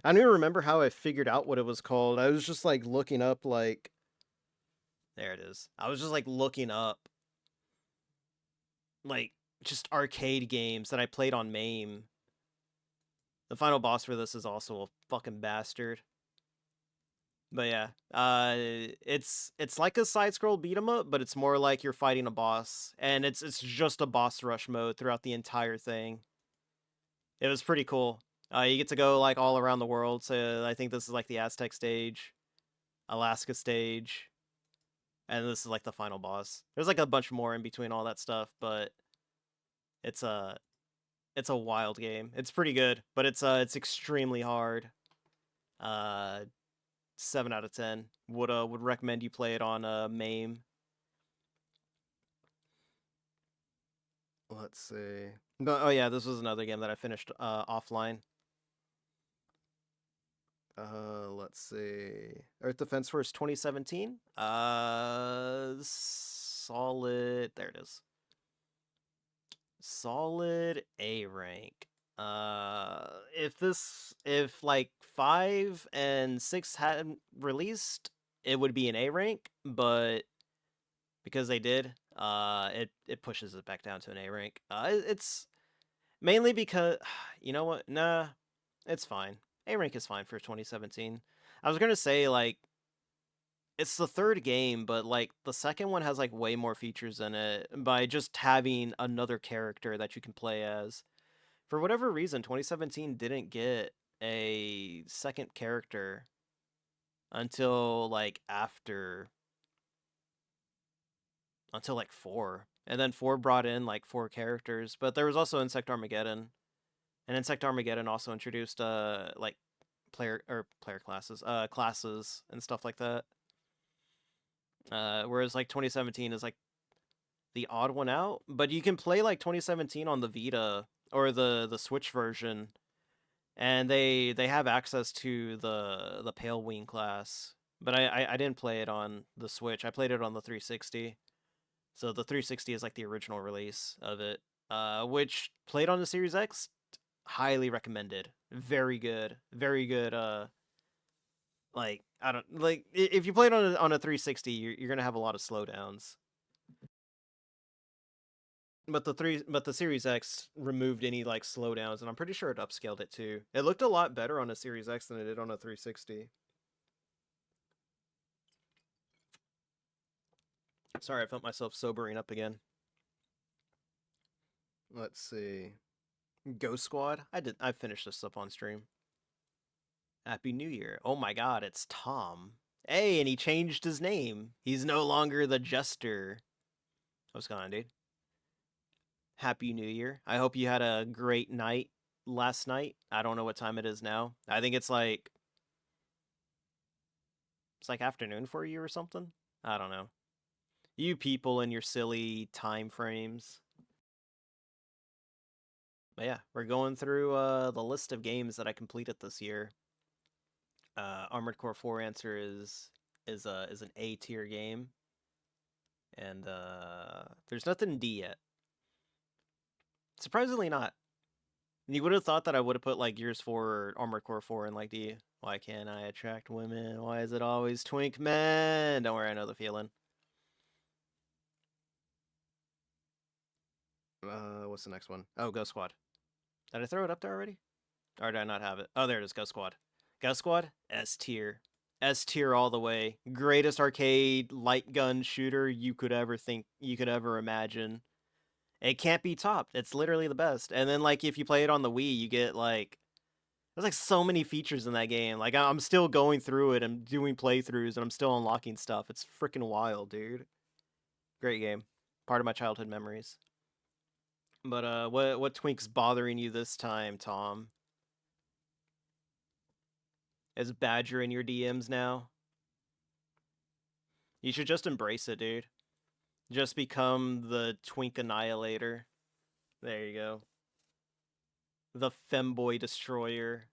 I don't even remember how I figured out what it was called. I was just like looking up like there it is. I was just like looking up like just arcade games that I played on MAME. The final boss for this is also a fucking bastard. But yeah, it's like a side scroll beat 'em up, but it's more like you're fighting a boss, and it's just a boss rush mode throughout the entire thing. It was pretty cool. You get to go like all around the world. So I think this is like the Aztec stage, Alaska stage, and this is like the final boss. There's like a bunch more in between all that stuff, but it's a it's a wild game. It's pretty good, but it's extremely hard. Uh, 7 out of 10. Would recommend you play it on MAME. Let's see. But, oh yeah, this was another game that I finished offline. Let's see. Earth Defense Force 2017. Solid. There it is. Solid A rank. If like 5 and 6 hadn't released, it would be an A rank, but because they did, it pushes it back down to an A rank. It's mainly because you know what? Nah, it's fine. A rank is fine for 2017. I was gonna say like it's the 3rd game, but like the second one has like way more features in it by just having another character that you can play as. For whatever reason, 2017 didn't get a second character until like until like 4. And then 4 brought in like 4 characters, but there was also Insect Armageddon. And Insect Armageddon also introduced like player classes, classes and stuff like that. Whereas like 2017 is like the odd one out, but you can play like 2017 on the Vita or the Switch version, and they have access to the Pale Wing class. But I didn't play it on the Switch. I played it on the 360. So the 360 is like the original release of it, which played on the Series X, highly recommended. Very good, very good. Like I don't like if you play it on a 360, you're gonna have a lot of slowdowns. But the Series X removed any like slowdowns, and I'm pretty sure it upscaled it too. It looked a lot better on a Series X than it did on a 360. Sorry, I felt myself sobering up again. Let's see. Ghost Squad. I finished this up on stream. Happy New Year. Oh my god, it's Tom. Hey, and he changed his name. He's no longer the Jester. What's going on, dude? Happy New Year. I hope you had a great night last night. I don't know what time it is now. I think it's like afternoon for you or something. I don't know. You people and your silly time frames. But yeah, we're going through the list of games that I completed this year. Armored Core 4 Answer is an A tier game. And there's nothing D yet. Surprisingly not. You would have thought that I would have put like Gears 4 or Armored Core 4 in like D. Why can't I attract women? Why is it always twink men? Don't worry, I know the feeling. What's the next one? Oh, Ghost Squad. Did I throw it up there already? Or did I not have it? Oh, there it is, Ghost Squad. Ghost Squad, S tier. S tier all the way. Greatest arcade light gun shooter you could ever imagine. It can't be topped. It's literally the best. And then like if you play it on the Wii, you get like there's like so many features in that game. Like I'm still going through it and doing playthroughs and I'm still unlocking stuff. It's freaking wild, dude. Great game. Part of my childhood memories. But what twink's bothering you this time, Tom? Is Badger in your DMs now? You should just embrace it, dude. Just become the twink annihilator. There you go. The femboy destroyer.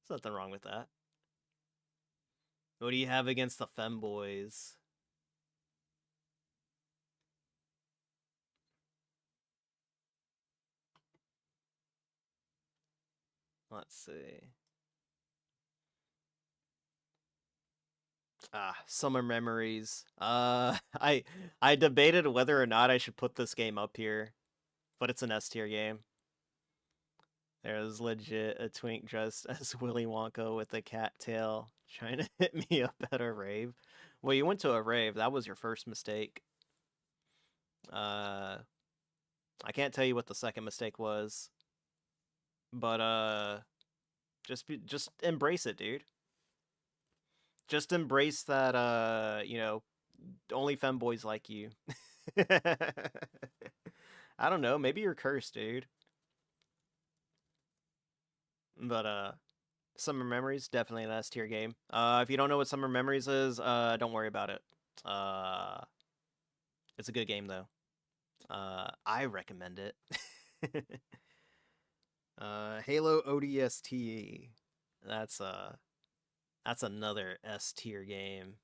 There's nothing wrong with that. What do you have against the femboys? Let's see. Summer memories. I debated whether or not I should put this game up here, but it's an S tier game. There's legit a twink dressed as Willy Wonka with a cat tail trying to hit me up at a rave. Well, you went to a rave. That was your first mistake. I can't tell you what the second mistake was, but just embrace it, dude. Just embrace that only femboys like you. I don't know, maybe you're cursed, dude. But Summer Memories, definitely an S tier game. If you don't know what Summer Memories is, don't worry about it. It's a good game though. I recommend it. Halo ODST. That's another S tier game.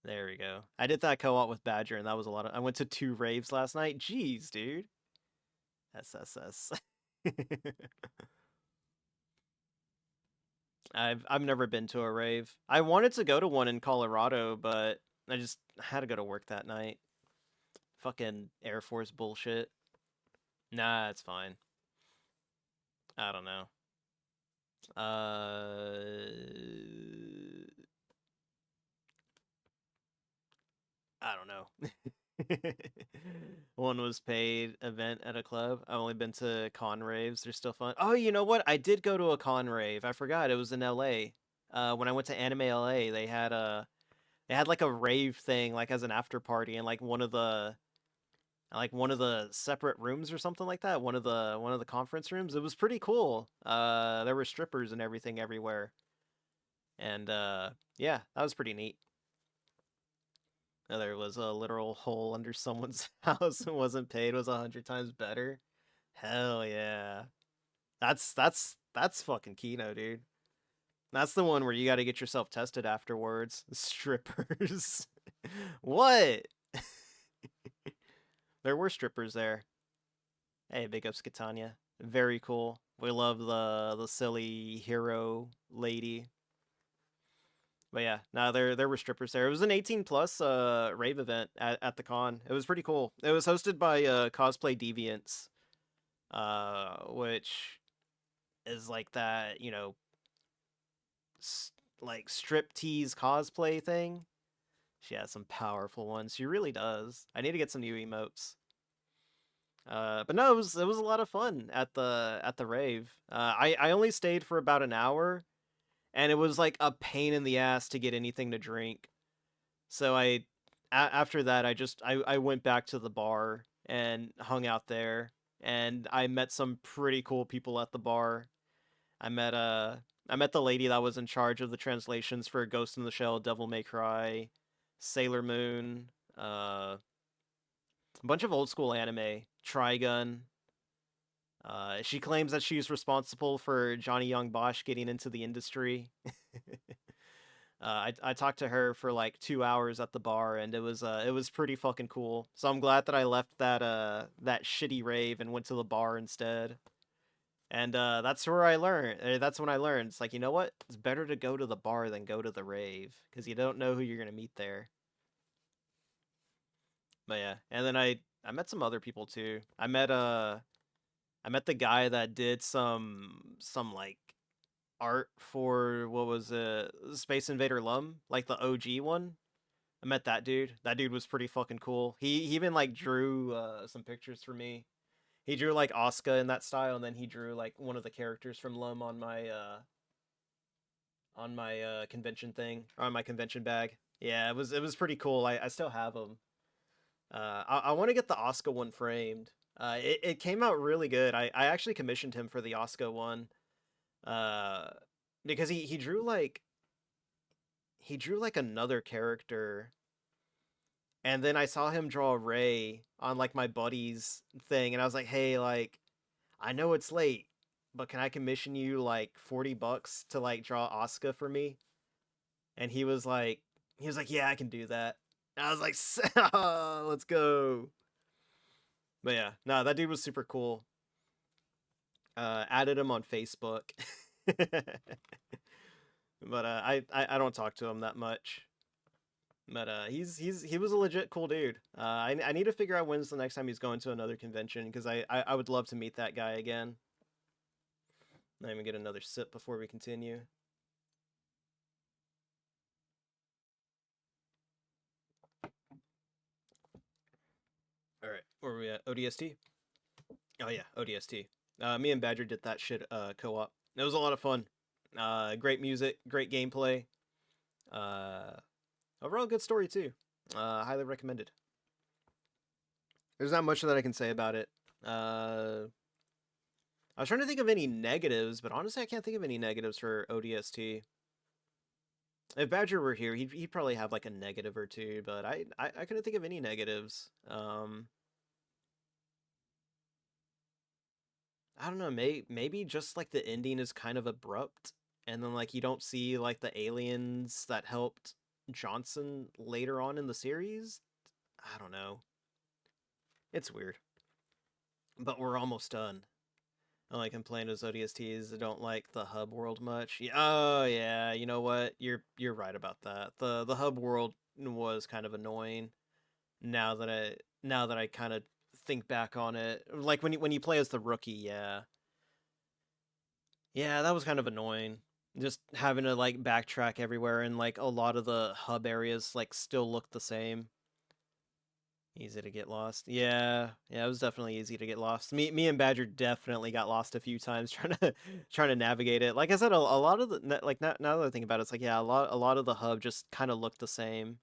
There we go. I did that co-op with Badger, and that was a lot of. I went to 2 raves last night. Jeez, dude. SSS. I've never been to a rave. I wanted to go to one in Colorado, but I just had to go to work that night. Fucking Air Force bullshit. Nah, it's fine. I don't know. I don't know. One was paid event at a club. I've only been to con raves. They're still fun. Oh, you know what? I did go to a con rave. I forgot. It was in LA. When I went to Anime LA, they had like a rave thing, like as an after party, in like one of the separate rooms or something like that. One of the conference rooms. It was pretty cool. There were strippers and everything everywhere. And yeah, that was pretty neat. There was a literal hole under someone's house and wasn't paid was 100 times better. Hell yeah. That's fucking Kino, dude. That's the one where you got to get yourself tested afterwards. Strippers. What? There were strippers there. Hey, big ups Catania. Very cool. We love the silly hero lady. But yeah, no, there were strippers there. It was an 18 plus rave event at the con. It was pretty cool. It was hosted by Cosplay Deviants, which is like that, like strip tease cosplay thing. She has some powerful ones. She really does. I need to get some new emotes. But no, it was a lot of fun at the rave. I only stayed for about an hour, and it was like a pain in the ass to get anything to drink. So after that, I went back to the bar and hung out there, and I met some pretty cool people at the bar. I met I met the lady that was in charge of the translations for Ghost in the Shell, Devil May Cry, Sailor Moon, a bunch of old school anime, Trigun. She claims that she's responsible for Johnny Young Bosch getting into the industry. I talked to her for like 2 hours at the bar, and it was pretty fucking cool. So I'm glad that I left that shitty rave and went to the bar instead. And that's where I learned. That's when I learned. It's like, you know what? It's better to go to the bar than go to the rave because you don't know who you're gonna meet there. But yeah, and then I met some other people too. I met the guy that did some like art for what was Space Invader Lum, like the OG one. I met that dude. That dude was pretty fucking cool. He even like drew some pictures for me. He drew like Asuka in that style, and then he drew like one of the characters from Lum on my convention thing, or on my convention bag. Yeah, it was pretty cool. I still have them. I want to get the Asuka one framed. It came out really good. I actually commissioned him for the Asuka one. Uh, because he drew like another character, and then I saw him draw Ray on like my buddy's thing, and I was like, hey, like, I know it's late, but can I commission you like $40 to like draw Asuka for me? And he was like, yeah, I can do that. And I was like, let's go. But yeah, no, that dude was super cool. Added him on Facebook. But I don't talk to him that much. But he was a legit cool dude. I need to figure out when's the next time he's going to another convention because I would love to meet that guy again. Let me get another sip before we continue. All right, where are we at? ODST. Oh yeah, ODST. Me and Badger did that shit co-op. It was a lot of fun. Great music, great gameplay. Uh, Overall good story too. Highly recommended. There's not much that I can say about it. I was trying to think of any negatives, but honestly, I can't think of any negatives for ODST. If Badger were here, he'd probably have like a negative or two, but I couldn't think of any negatives. I don't know, maybe just like the ending is kind of abrupt, and then like you don't see like the aliens that helped Johnson later on in the series. I don't know. It's weird, but we're almost done. Only complaint is ODSTs don't like the hub world much. Oh yeah, you know what? You're right about that. The hub world was kind of annoying. Now that I kind of think back on it, like when you play as the rookie, yeah, yeah, that was kind of annoying. Just having to like backtrack everywhere, and like a lot of the hub areas like still look the same. Easy to get lost. Yeah, yeah, it was definitely easy to get lost. Me and Badger definitely got lost a few times trying to navigate it. Like I said, a lot of the like now that I think about it, it's like yeah, a lot of the hub just kind of looked the same.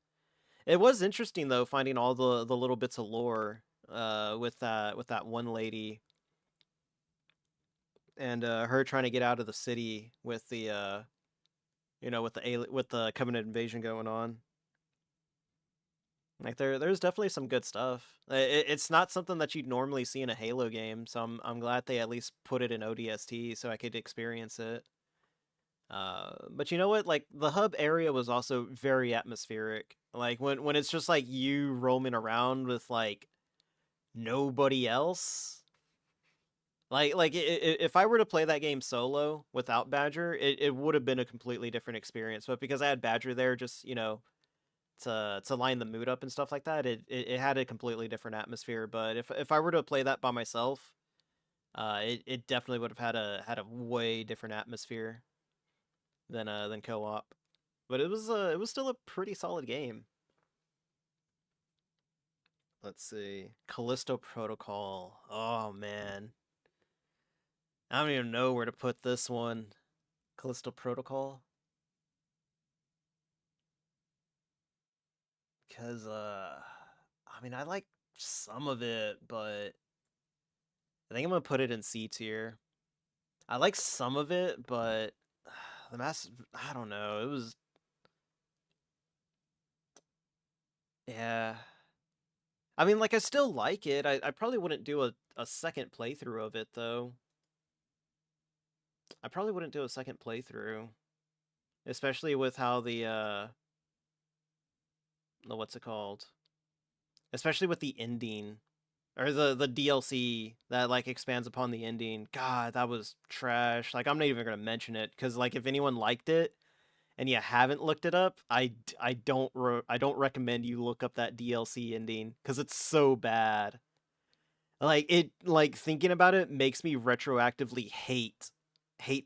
It was interesting though finding all the little bits of lore with that one lady and her trying to get out of the city with the with the Covenant invasion going on. Like there's definitely some good stuff. It's not something that you'd normally see in a Halo game, so I'm glad they at least put it in ODST so I could experience it. But you know what? Like the hub area was also very atmospheric. Like when it's just like you roaming around with like nobody else. If I were to play that game solo without Badger, it would have been a completely different experience. But because I had Badger there, just to line the mood up and stuff like that, it had a completely different atmosphere. But if I were to play that by myself, it definitely would have had a way different atmosphere than co-op. But it was still a pretty solid game. Let's see. Callisto Protocol. Oh man. I don't even know where to put this one. Callisto Protocol? Cause I mean I like some of it, but I think I'm gonna put it in C tier. I like some of it, but the mass I don't know. It was yeah. I mean like I still like it. I probably wouldn't do a second playthrough of it though. I probably wouldn't do a second playthrough. Especially with how the what's it called? Especially with the ending or the DLC that like expands upon the ending. God, that was trash. Like I'm not even gonna mention it because like if anyone liked it and you haven't looked it up, I don't recommend you look up that DLC ending because it's so bad. Like thinking about it makes me retroactively hate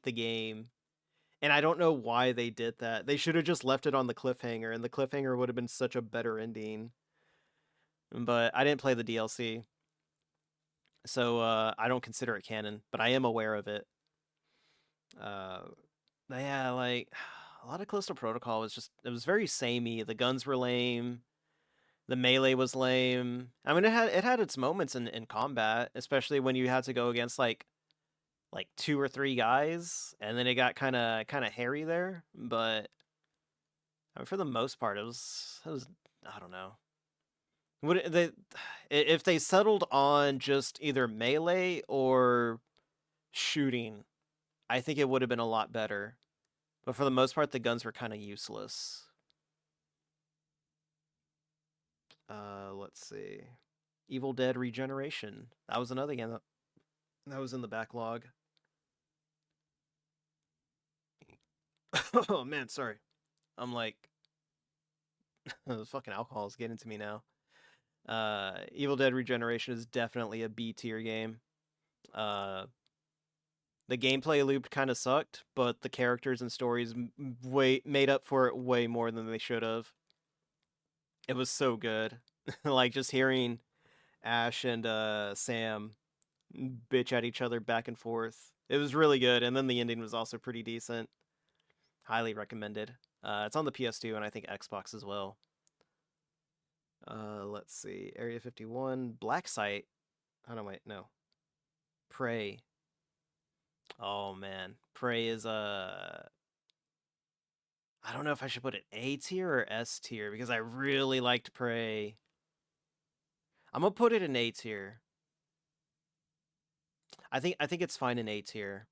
the game. And I don't know why they did that. They should have just left it on the cliffhanger, and the cliffhanger would have been such a better ending. But I didn't play the DLC, so I don't consider it canon. But I am aware of it. Uh, yeah, like a lot of Callisto Protocol was just it was very samey. The guns were lame. The melee was lame. I mean, it had its moments in combat, especially when you had to go against like two or three guys, and then it got kind of hairy there. But I mean, for the most part, it was I don't know. Would they if they settled on just either melee or shooting, I think it would have been a lot better. But for the most part, the guns were kind of useless. Let's see. Evil Dead Regeneration. That was another game that was in the backlog. Oh man, sorry. I'm like the fucking alcohol is getting to me now. Evil Dead Regeneration is definitely a B tier game. Uh, the gameplay loop kind of sucked, but the characters and stories way made up for it way more than they should have. It was so good. Like just hearing Ash and Sam bitch at each other back and forth. It was really good, and then the ending was also pretty decent. Highly recommended. It's on the PS2 and I think Xbox as well. Let's see. Area 51, Black Site. Oh no, wait, no. Prey. Oh man, Prey is I don't know if I should put it A tier or S tier because I really liked Prey. I'm gonna put it in A tier. I think it's fine in A tier.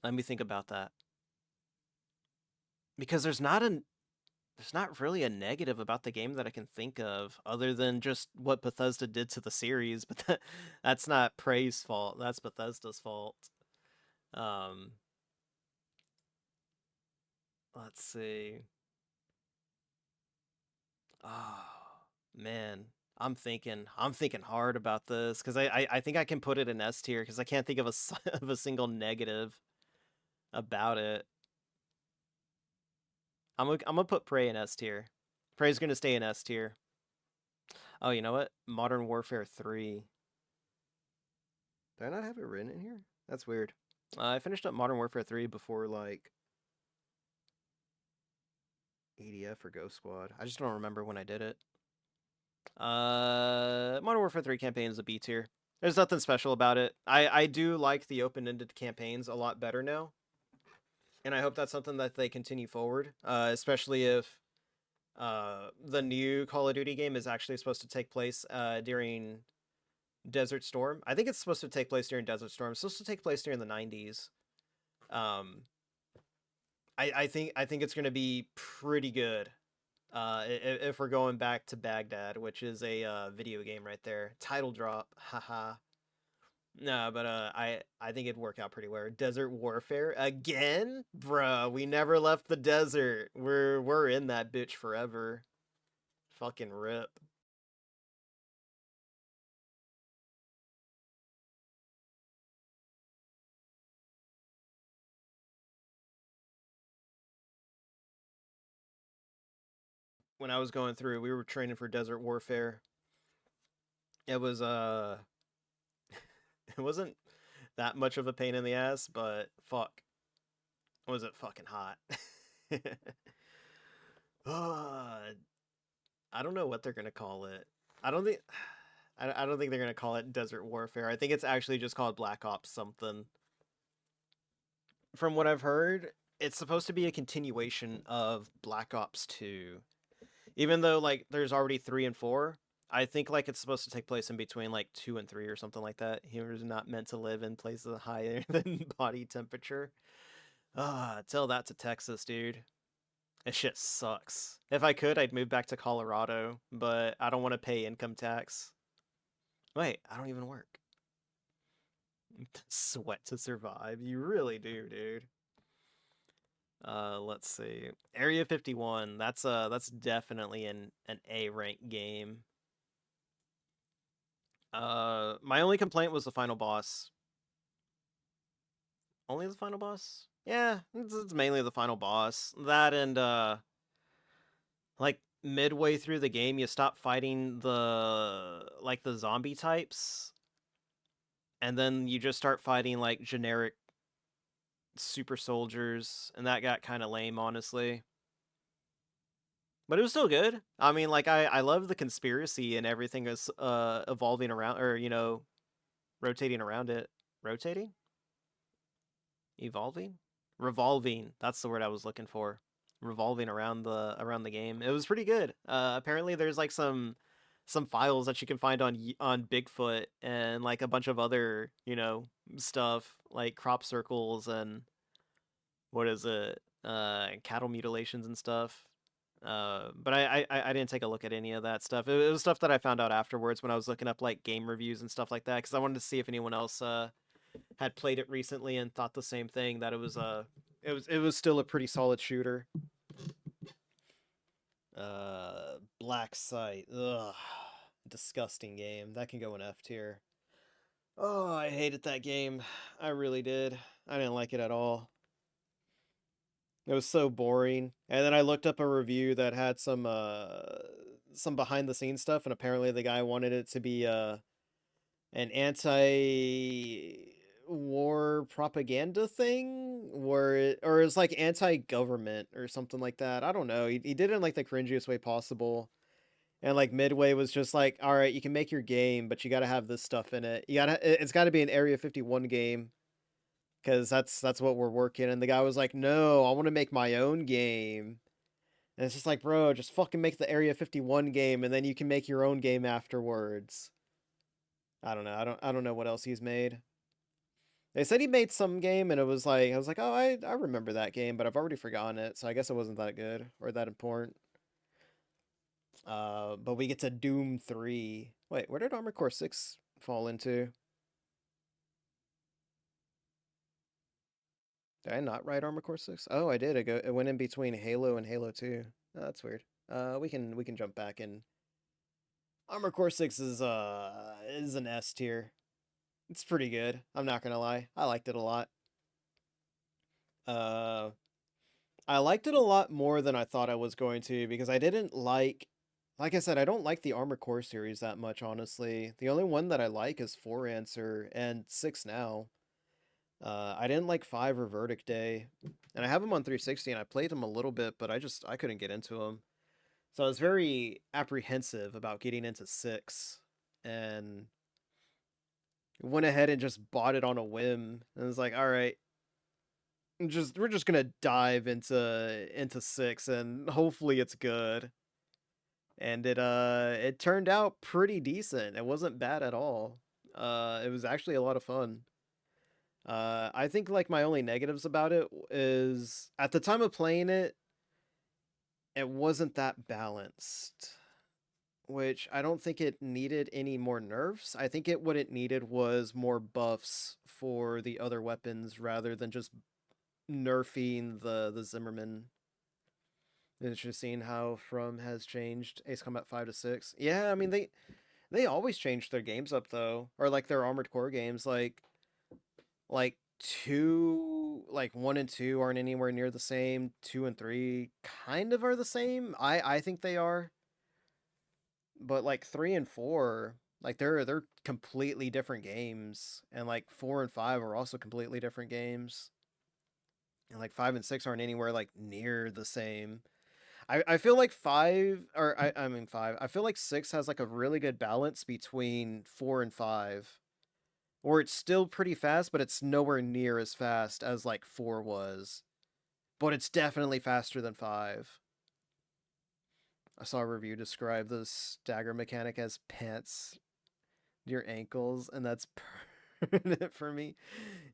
Let me think about that. Because there's not really a negative about the game that I can think of other than just what Bethesda did to the series, but that's not Prey's fault. That's Bethesda's fault. Um let's see. Oh, man. I'm thinking hard about this because I think I can put it in S tier because I can't think of of a single negative about it. I'm gonna put Prey in S tier. Prey's gonna stay in S tier. Oh, you know what? Modern Warfare 3. Did I not have it written in here? That's weird. I finished up Modern Warfare 3 before like EDF or Ghost Squad. I just don't remember when I did it. Modern Warfare 3 campaign is a B tier. There's nothing special about it. I do like the open-ended campaigns a lot better now. And I hope that's something that they continue forward, especially if the new Call of Duty game is actually supposed to take place during Desert Storm. I think it's supposed to take place during Desert Storm. It's supposed to take place during the 90s. Um, I think it's going to be pretty good. If we're going back to Baghdad, which is a video game right there, title drop, haha. No, but I think it'd work out pretty well. Desert Warfare again, bruh. We never left the desert. We're in that bitch forever. Fucking rip. When I was going through, we were training for Desert Warfare. It was it wasn't that much of a pain in the ass, but fuck, was it fucking hot? uh, I don't know what they're gonna call it. I don't think I don't think they're gonna call it Desert Warfare. I think it's actually just called Black Ops something. From what I've heard, it's supposed to be a continuation of Black Ops 2. Even though like there's already 3 and 4, I think like it's supposed to take place in between like 2 and 3 or something like that. He was not meant to live in places higher than body temperature. Tell that to Texas, dude. This shit sucks. If I could, I'd move back to Colorado, but I don't want to pay income tax. Wait, I don't even work. Sweat to survive. You really do, dude. Let's see. Area 51. That's definitely an A rank game. My only complaint was the final boss. Only the final boss? Yeah, it's mainly the final boss. That and like midway through the game you stop fighting the zombie types, and then you just start fighting like generic super soldiers, and that got kind of lame, honestly. But it was still good. I mean, like I love the conspiracy and everything is evolving around, or rotating around it. Rotating? Evolving? Revolving. That's the word I was looking for. Revolving around the game. It was pretty good. Apparently there's like some files that you can find on Bigfoot and like a bunch of other, stuff like crop circles and what is it? Cattle mutilations and stuff. But I didn't take a look at any of that stuff. It was stuff that I found out afterwards when I was looking up like game reviews and stuff like that because I wanted to see if anyone else had played it recently and thought the same thing, that it was still a pretty solid shooter. Black Site. Ugh. Disgusting game. That can go in F tier. Oh, I hated that game. I really did. I didn't like it at all. It was so boring. And then I looked up a review that had some behind the scenes stuff, and apparently the guy wanted it to be an anti-war propaganda thing, or it's like anti-government or something like that. I don't know. He did it in like the cringiest way possible. And like Midway was just like, all right, you can make your game, but you got to have this stuff in it. It's got to be an Area 51 game because that's what we're working. And the guy was like, no, I want to make my own game. And it's just like, bro, just fucking make the Area 51 game, and then you can make your own game afterwards. I don't know. I don't know what else he's made. They said he made some game, and it was like I was like, oh, I remember that game, but I've already forgotten it, so I guess it wasn't that good or that important. But we get to Doom 3. Wait, where did Armored Core 6 fall into? Did I not write Armored Core 6? Oh, I did. It went in between Halo and Halo 2. Oh, that's weird. We can jump back in. Armored Core 6 is an S tier. It's pretty good. I'm not gonna lie. I liked it a lot. Uh, I liked it a lot more than I thought I was going to because I didn't like I said, I don't like the Armored Core series that much, honestly. The only one that I like is 4 Answer and 6 now. I didn't like 5 or Verdict Day, and I have them on 360 and I played them a little bit, but I couldn't get into them. So I was very apprehensive about getting into 6 and went ahead and just bought it on a whim. And it was like, all right, we're just gonna dive into 6 and hopefully it's good. And it turned out pretty decent. It wasn't bad at all. It was actually a lot of fun. I think like my only negatives about it is at the time of playing it, it wasn't that balanced, which I don't think it needed any more nerfs. I think what it needed was more buffs for the other weapons rather than just nerfing the Zimmerman. Interesting how From has changed Ace Combat 5 to 6. Yeah, I mean they always change their games up though, or like their Armored Core games, like two, like 1 and 2 aren't anywhere near the same. 2 and 3 kind of are the same. I think they are, but like 3 and 4, like they're completely different games, and like 4 and 5 are also completely different games, and like 5 and 6 aren't anywhere like near the same. I feel like 5, or I mean 5. I feel like 6 has like a really good balance between 4 and 5. Or it's still pretty fast, but it's nowhere near as fast as like 4 was. But it's definitely faster than 5. I saw a review describe the stagger mechanic as pants near ankles, and that's permanent for me.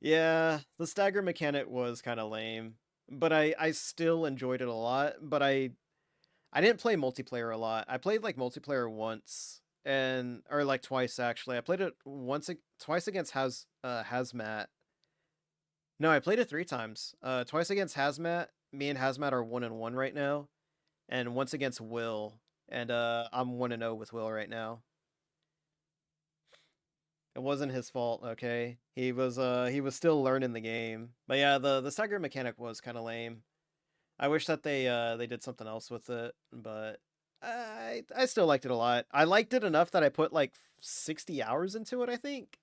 Yeah, the stagger mechanic was kind of lame, but I still enjoyed it a lot. But I didn't play multiplayer a lot. I played like multiplayer once, and or like twice actually. I played it twice against Hazmat. No, I played it 3 times. Twice against Hazmat. Me and Hazmat are 1-1 right now, and once against Will, and I'm 1-0 with Will right now. It wasn't his fault, okay? He was still learning the game. But yeah, the stagger mechanic was kind of lame. I wish that they did something else with it, but I still liked it a lot. I liked it enough that I put like 60 hours into it, I think.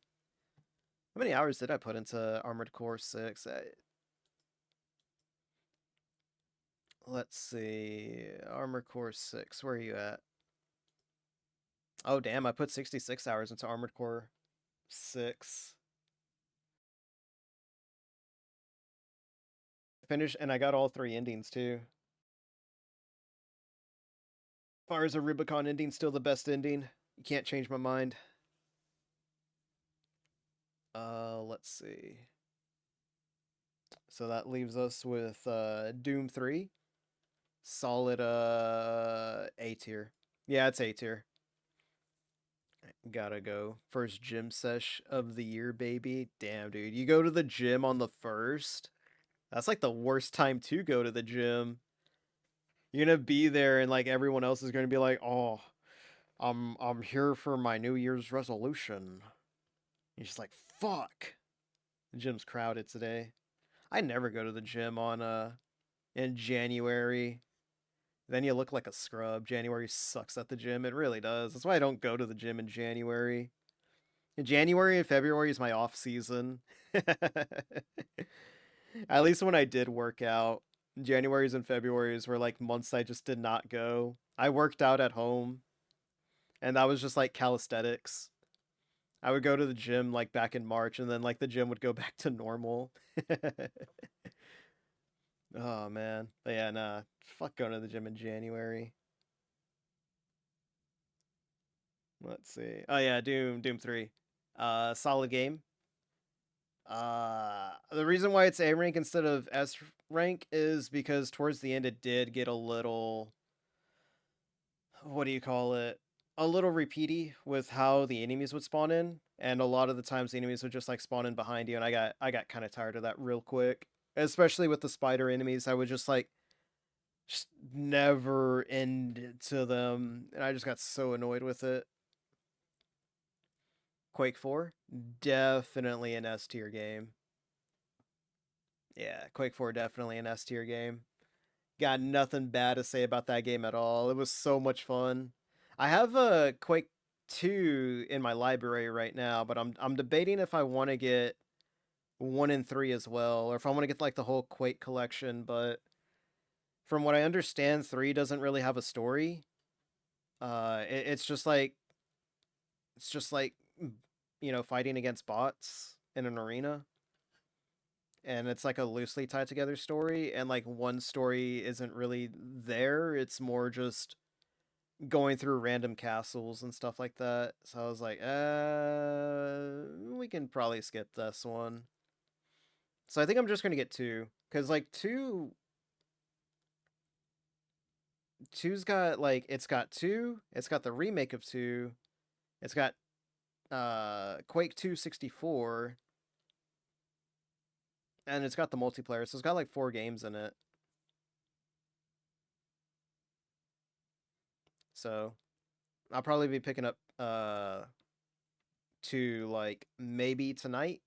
How many hours did I put into Armored Core 6? Let's see. Armored Core 6. Where are you at? Oh, damn. I put 66 hours into Armored Core 6. Finished, and I got all 3 endings, too. As far as a Rubicon ending, still the best ending. You can't change my mind. Let's see. So that leaves us with Doom 3. Solid A tier. Yeah, it's A tier. Gotta go. First gym sesh of the year, baby. Damn, dude. You go to the gym on the first. That's like the worst time to go to the gym. You're gonna be there and like everyone else is gonna be like, oh, I'm here for my New Year's resolution. You're just like, fuck. The gym's crowded today. I never go to the gym on in January. Then you look like a scrub. January sucks at the gym. It really does. That's why I don't go to the gym in January. In January and February is my off season. At least when I did work out, Januaries and Februarys were like months I just did not go. I worked out at home, and that was just like calisthenics. I would go to the gym like back in March, and then like the gym would go back to normal. Oh man. But yeah, nah. Fuck going to the gym in January. Let's see. Oh yeah, Doom 3. Solid game. The reason why it's A rank instead of S rank is because towards the end it did get a little, what do you call it? A little repeaty with how the enemies would spawn in, and a lot of the times the enemies would just like spawn in behind you, and I got kind of tired of that real quick. Especially with the spider enemies, I would just never end to them, and I just got so annoyed with it. Quake 4, definitely an S tier game. Yeah, Quake 4 definitely an S tier game. Got nothing bad to say about that game at all. It was so much fun. I have a Quake 2 in my library right now, but I'm debating if I want to get 1 and 3 as well, or if I want to get like the whole Quake collection, but from what I understand, 3 doesn't really have a story. It's just like fighting against bots in an arena, and it's like a loosely tied together story, and like one story isn't really there. It's more just going through random castles and stuff like that. So I was like, we can probably skip this one. So I think I'm just gonna get 2, because like 2, 2's got like it's got 2, it's got the remake of 2, it's got Quake 2 64, and it's got the multiplayer. So it's got like 4 games in it. So I'll probably be picking up 2 like maybe tonight.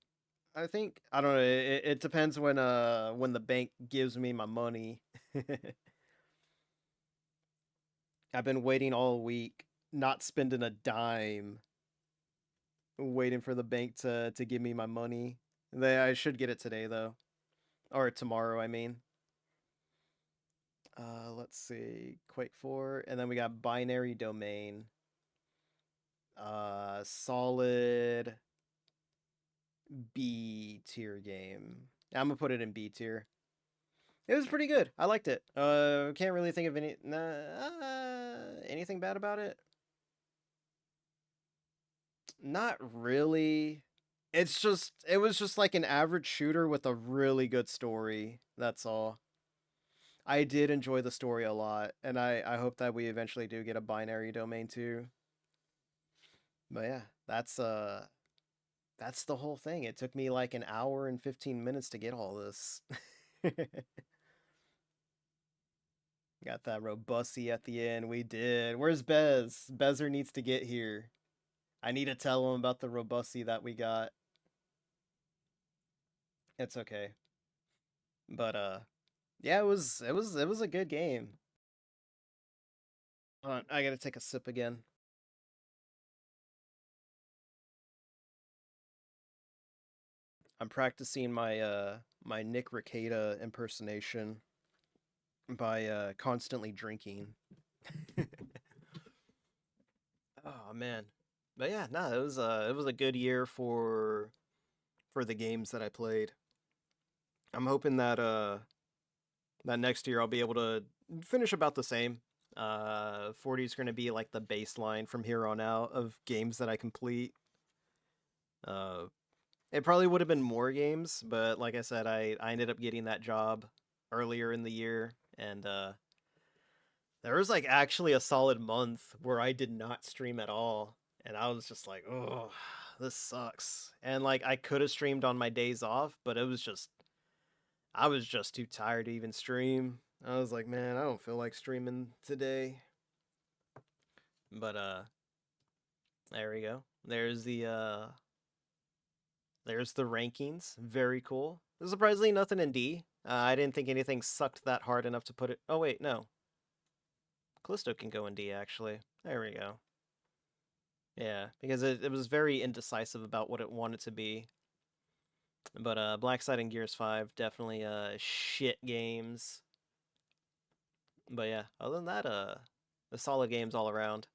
I think I don't know. It depends when the bank gives me my money. I've been waiting all week, not spending a dime, waiting for the bank to give me my money. I should get it today though, or tomorrow. I mean. Let's see, Quake 4, and then we got Binary Domain. Solid B tier game. I'm gonna put it in B tier. It was pretty good. I liked it. Can't really think of anything bad about it. Not really. It was just like an average shooter with a really good story. That's all. I did enjoy the story a lot, and I hope that we eventually do get a Binary Domain too. But yeah, that's the whole thing. It took me like an hour and 15 minutes to get all this. Got that Robusty at the end. We did. Where's Bez? Bezer needs to get here. I need to tell him about the Robusty that we got. It's okay. But yeah, it was a good game. I gotta take a sip again. I'm practicing my Nick Rekieta impersonation by constantly drinking. Oh man. But yeah, no, it was a good year for the games that I played. I'm hoping that that next year I'll be able to finish about the same. 40 is going to be like the baseline from here on out of games that I complete. Uh it probably would have been more games, but like I said, I ended up getting that job earlier in the year, and there was like actually a solid month where I did not stream at all, and I was just like, "Oh, this sucks." And like I could have streamed on my days off, but I was just too tired to even stream. I was like, "Man, I don't feel like streaming today." But there we go. There's the rankings. Very cool. Surprisingly nothing in D. I didn't think anything sucked that hard enough to put it. Oh wait, no. Callisto can go in D actually. There we go. Yeah, because it was very indecisive about what it wanted to be. But Blackside and Gears 5 definitely shit games. But yeah, other than that, the solid games all around.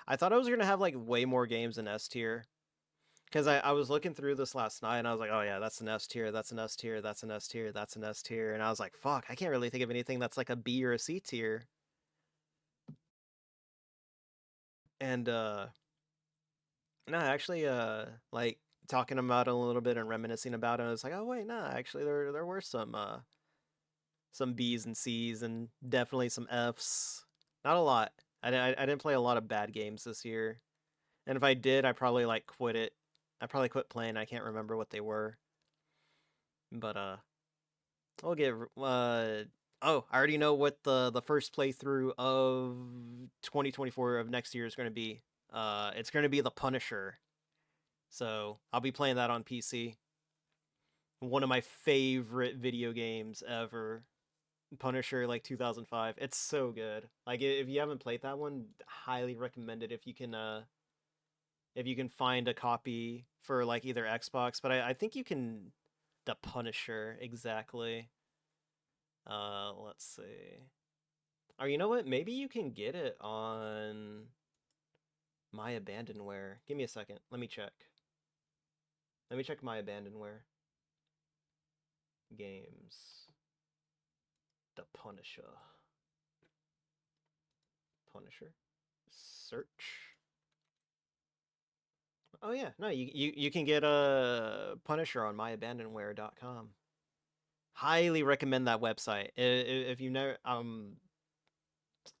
I thought I was gonna have like way more games in S tier. Because I was looking through this last night and I was like, oh yeah, that's an S tier, that's an S tier, that's an S tier, that's an S tier. And I was like, fuck, I can't really think of anything that's like a B or a C tier. And no, actually like talking about it a little bit and reminiscing about it, I was like, oh wait, no, actually there were some B's and C's and definitely some F's. Not a lot. I didn't play a lot of bad games this year. And if I did, I probably like quit it. I probably quit playing. I can't remember what they were. But we'll get oh, I already know what the first playthrough of 2024 of next year is going to be. It's going to be The Punisher. So, I'll be playing that on PC. One of my favorite video games ever. Punisher like 2005. It's so good. Like if you haven't played that one, highly recommend it if you can find a copy for like either Xbox, but I think you can the Punisher exactly. Let's see. Or you know what? Maybe you can get it on My Abandonware. Give me a second. Let me check. Let me check My Abandonware. Games. The Punisher. Punisher. Search. Oh yeah, no, you can get a Punisher on myabandonware.com. Highly recommend that website. If you know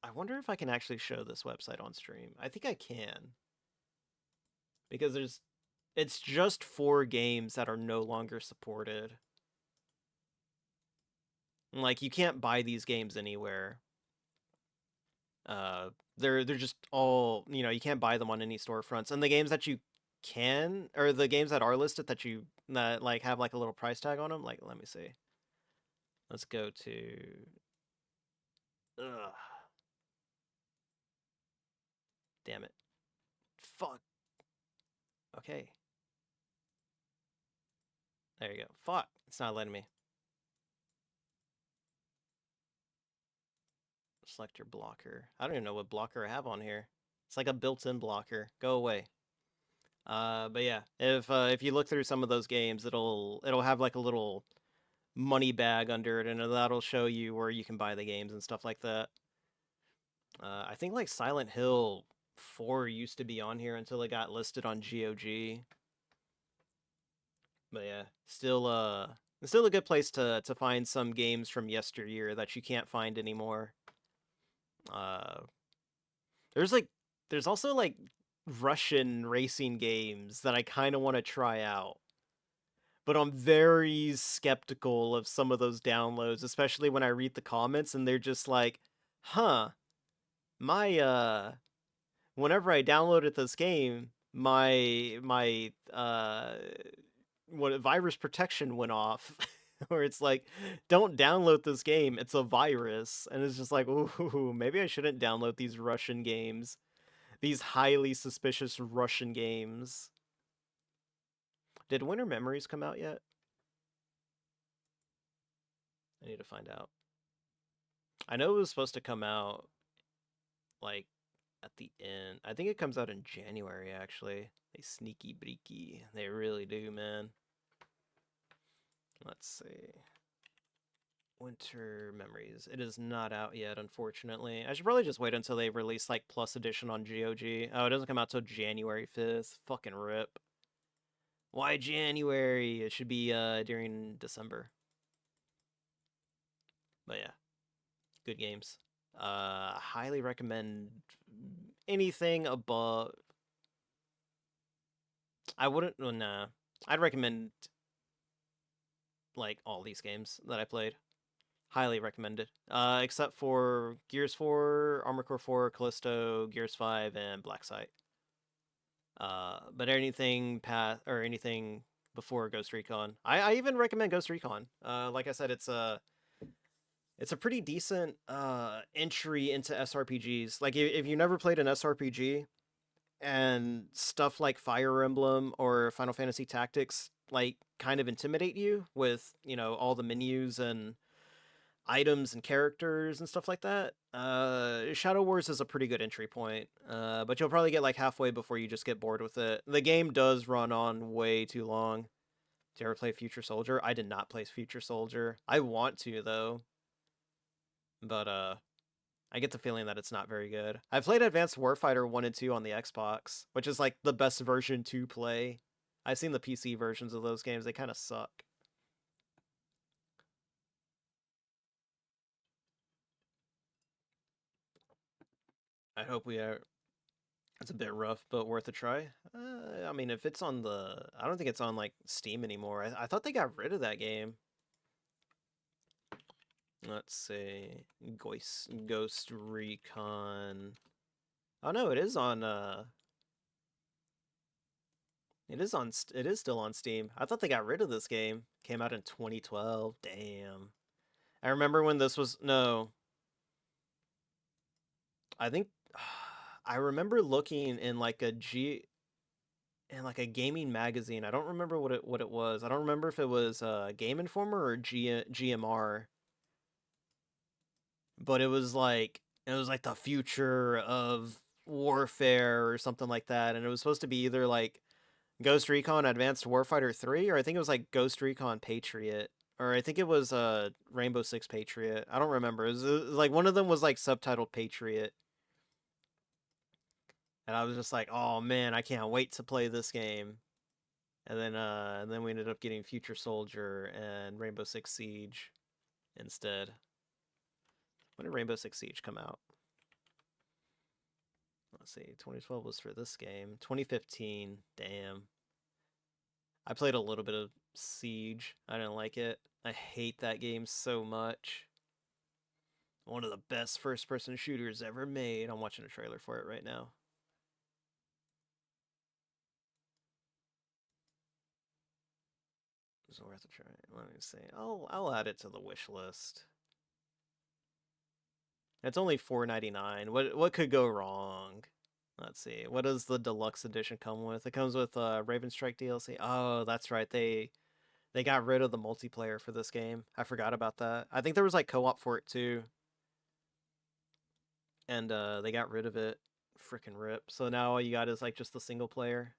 I wonder if I can actually show this website on stream. I think I can. Because it's just 4 games that are no longer supported. Like, you can't buy these games anywhere. They're just all, you know, you can't buy them on any storefronts. And the games that you can, or the games that are listed that like have like a little price tag on them, like, let me see. Let's go to ugh. Damn it. Fuck. Okay. There you go. Fuck. It's not letting me. Select your blocker. I don't even know what blocker I have on here. It's like a built-in blocker. Go away. But yeah, if you look through some of those games, it'll have like a little money bag under it, and that'll show you where you can buy the games and stuff like that. I think like Silent Hill 4 used to be on here until it got listed on GOG. But yeah, still a good place to find some games from yesteryear that you can't find anymore. There's also like Russian racing games that I kind of want to try out. But I'm very skeptical of some of those downloads, especially when I read the comments and they're just like, "Huh, my whenever I downloaded this game, my what virus protection went off." Or it's like, "Don't download this game, it's a virus." And it's just like, "Ooh, maybe I shouldn't download these Russian games. These highly suspicious Russian games." Did Winter Memories come out yet? I need to find out. I know it was supposed to come out like at the end. I think it comes out in January actually. They sneaky breaky. They really do, man. Let's see. Winter Memories. It is not out yet, unfortunately. I should probably just wait until they release like Plus Edition on GOG. Oh, it doesn't come out till January 5th. Fucking rip. Why January? It should be during December. But yeah. Good games. Highly recommend anything above. I wouldn't. Well, nah. I'd recommend like all these games that I played. Highly recommended. Except for Gears 4, Armored Core 4, Callisto, Gears 5, and Black Site. But anything anything before Ghost Recon. I even recommend Ghost Recon. Like I said, it's a pretty decent entry into SRPGs. Like if you never played an SRPG and stuff like Fire Emblem or Final Fantasy Tactics like kind of intimidate you with, you know, all the menus and items and characters and stuff like that, Shadow Wars is a pretty good entry point. But you'll probably get like halfway before you just get bored with it. The game does run on way too long. Did you ever play Future Soldier? I did not play Future Soldier. I want to though. But I get the feeling that it's not very good. I played Advanced Warfighter 1 and 2 on the Xbox, which is like the best version to play. I've seen the PC versions of those games. They kind of suck. I hope we are. It's a bit rough, but worth a try. I mean, if it's on the... I don't think it's on, like, Steam anymore. I thought they got rid of that game. Let's see. Ghost Recon... Oh, no, it is on, It is still on Steam. I thought they got rid of this game. Came out in 2012. Damn. I remember when this was... No. I think... I remember looking in, like, a gaming magazine. I don't remember what it was. I don't remember if it was Game Informer or GMR. But it was like the future of warfare or something like that, and it was supposed to be either like Ghost Recon Advanced Warfighter 3, or I think it was like Ghost Recon Patriot, or I think it was Rainbow Six Patriot. I don't remember. It was like one of them was like subtitled Patriot. And I was just like, "Oh man, I can't wait to play this game." And then we ended up getting Future Soldier and Rainbow Six Siege instead. When did Rainbow Six Siege come out? Let's see, 2012 was for this game. 2015, damn. I played a little bit of Siege. I didn't like it. I hate that game so much. One of the best first-person shooters ever made. I'm watching a trailer for it right now. It's worth a try. Let me see. I'll add it to the wish list. It's only $4.99. What could go wrong? Let's see. What does the deluxe edition come with? It comes with Raven Strike DLC. Oh, that's right. They got rid of the multiplayer for this game. I forgot about that. I think there was like co-op for it too. And they got rid of it. Freaking rip. So now all you got is like just the single player.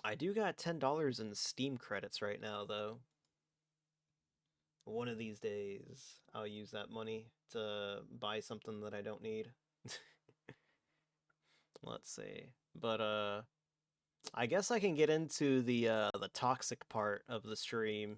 I do got $10 in Steam credits right now though. One of these days I'll use that money to buy something that I don't need. Let's see. But I guess I can get into the toxic part of the stream.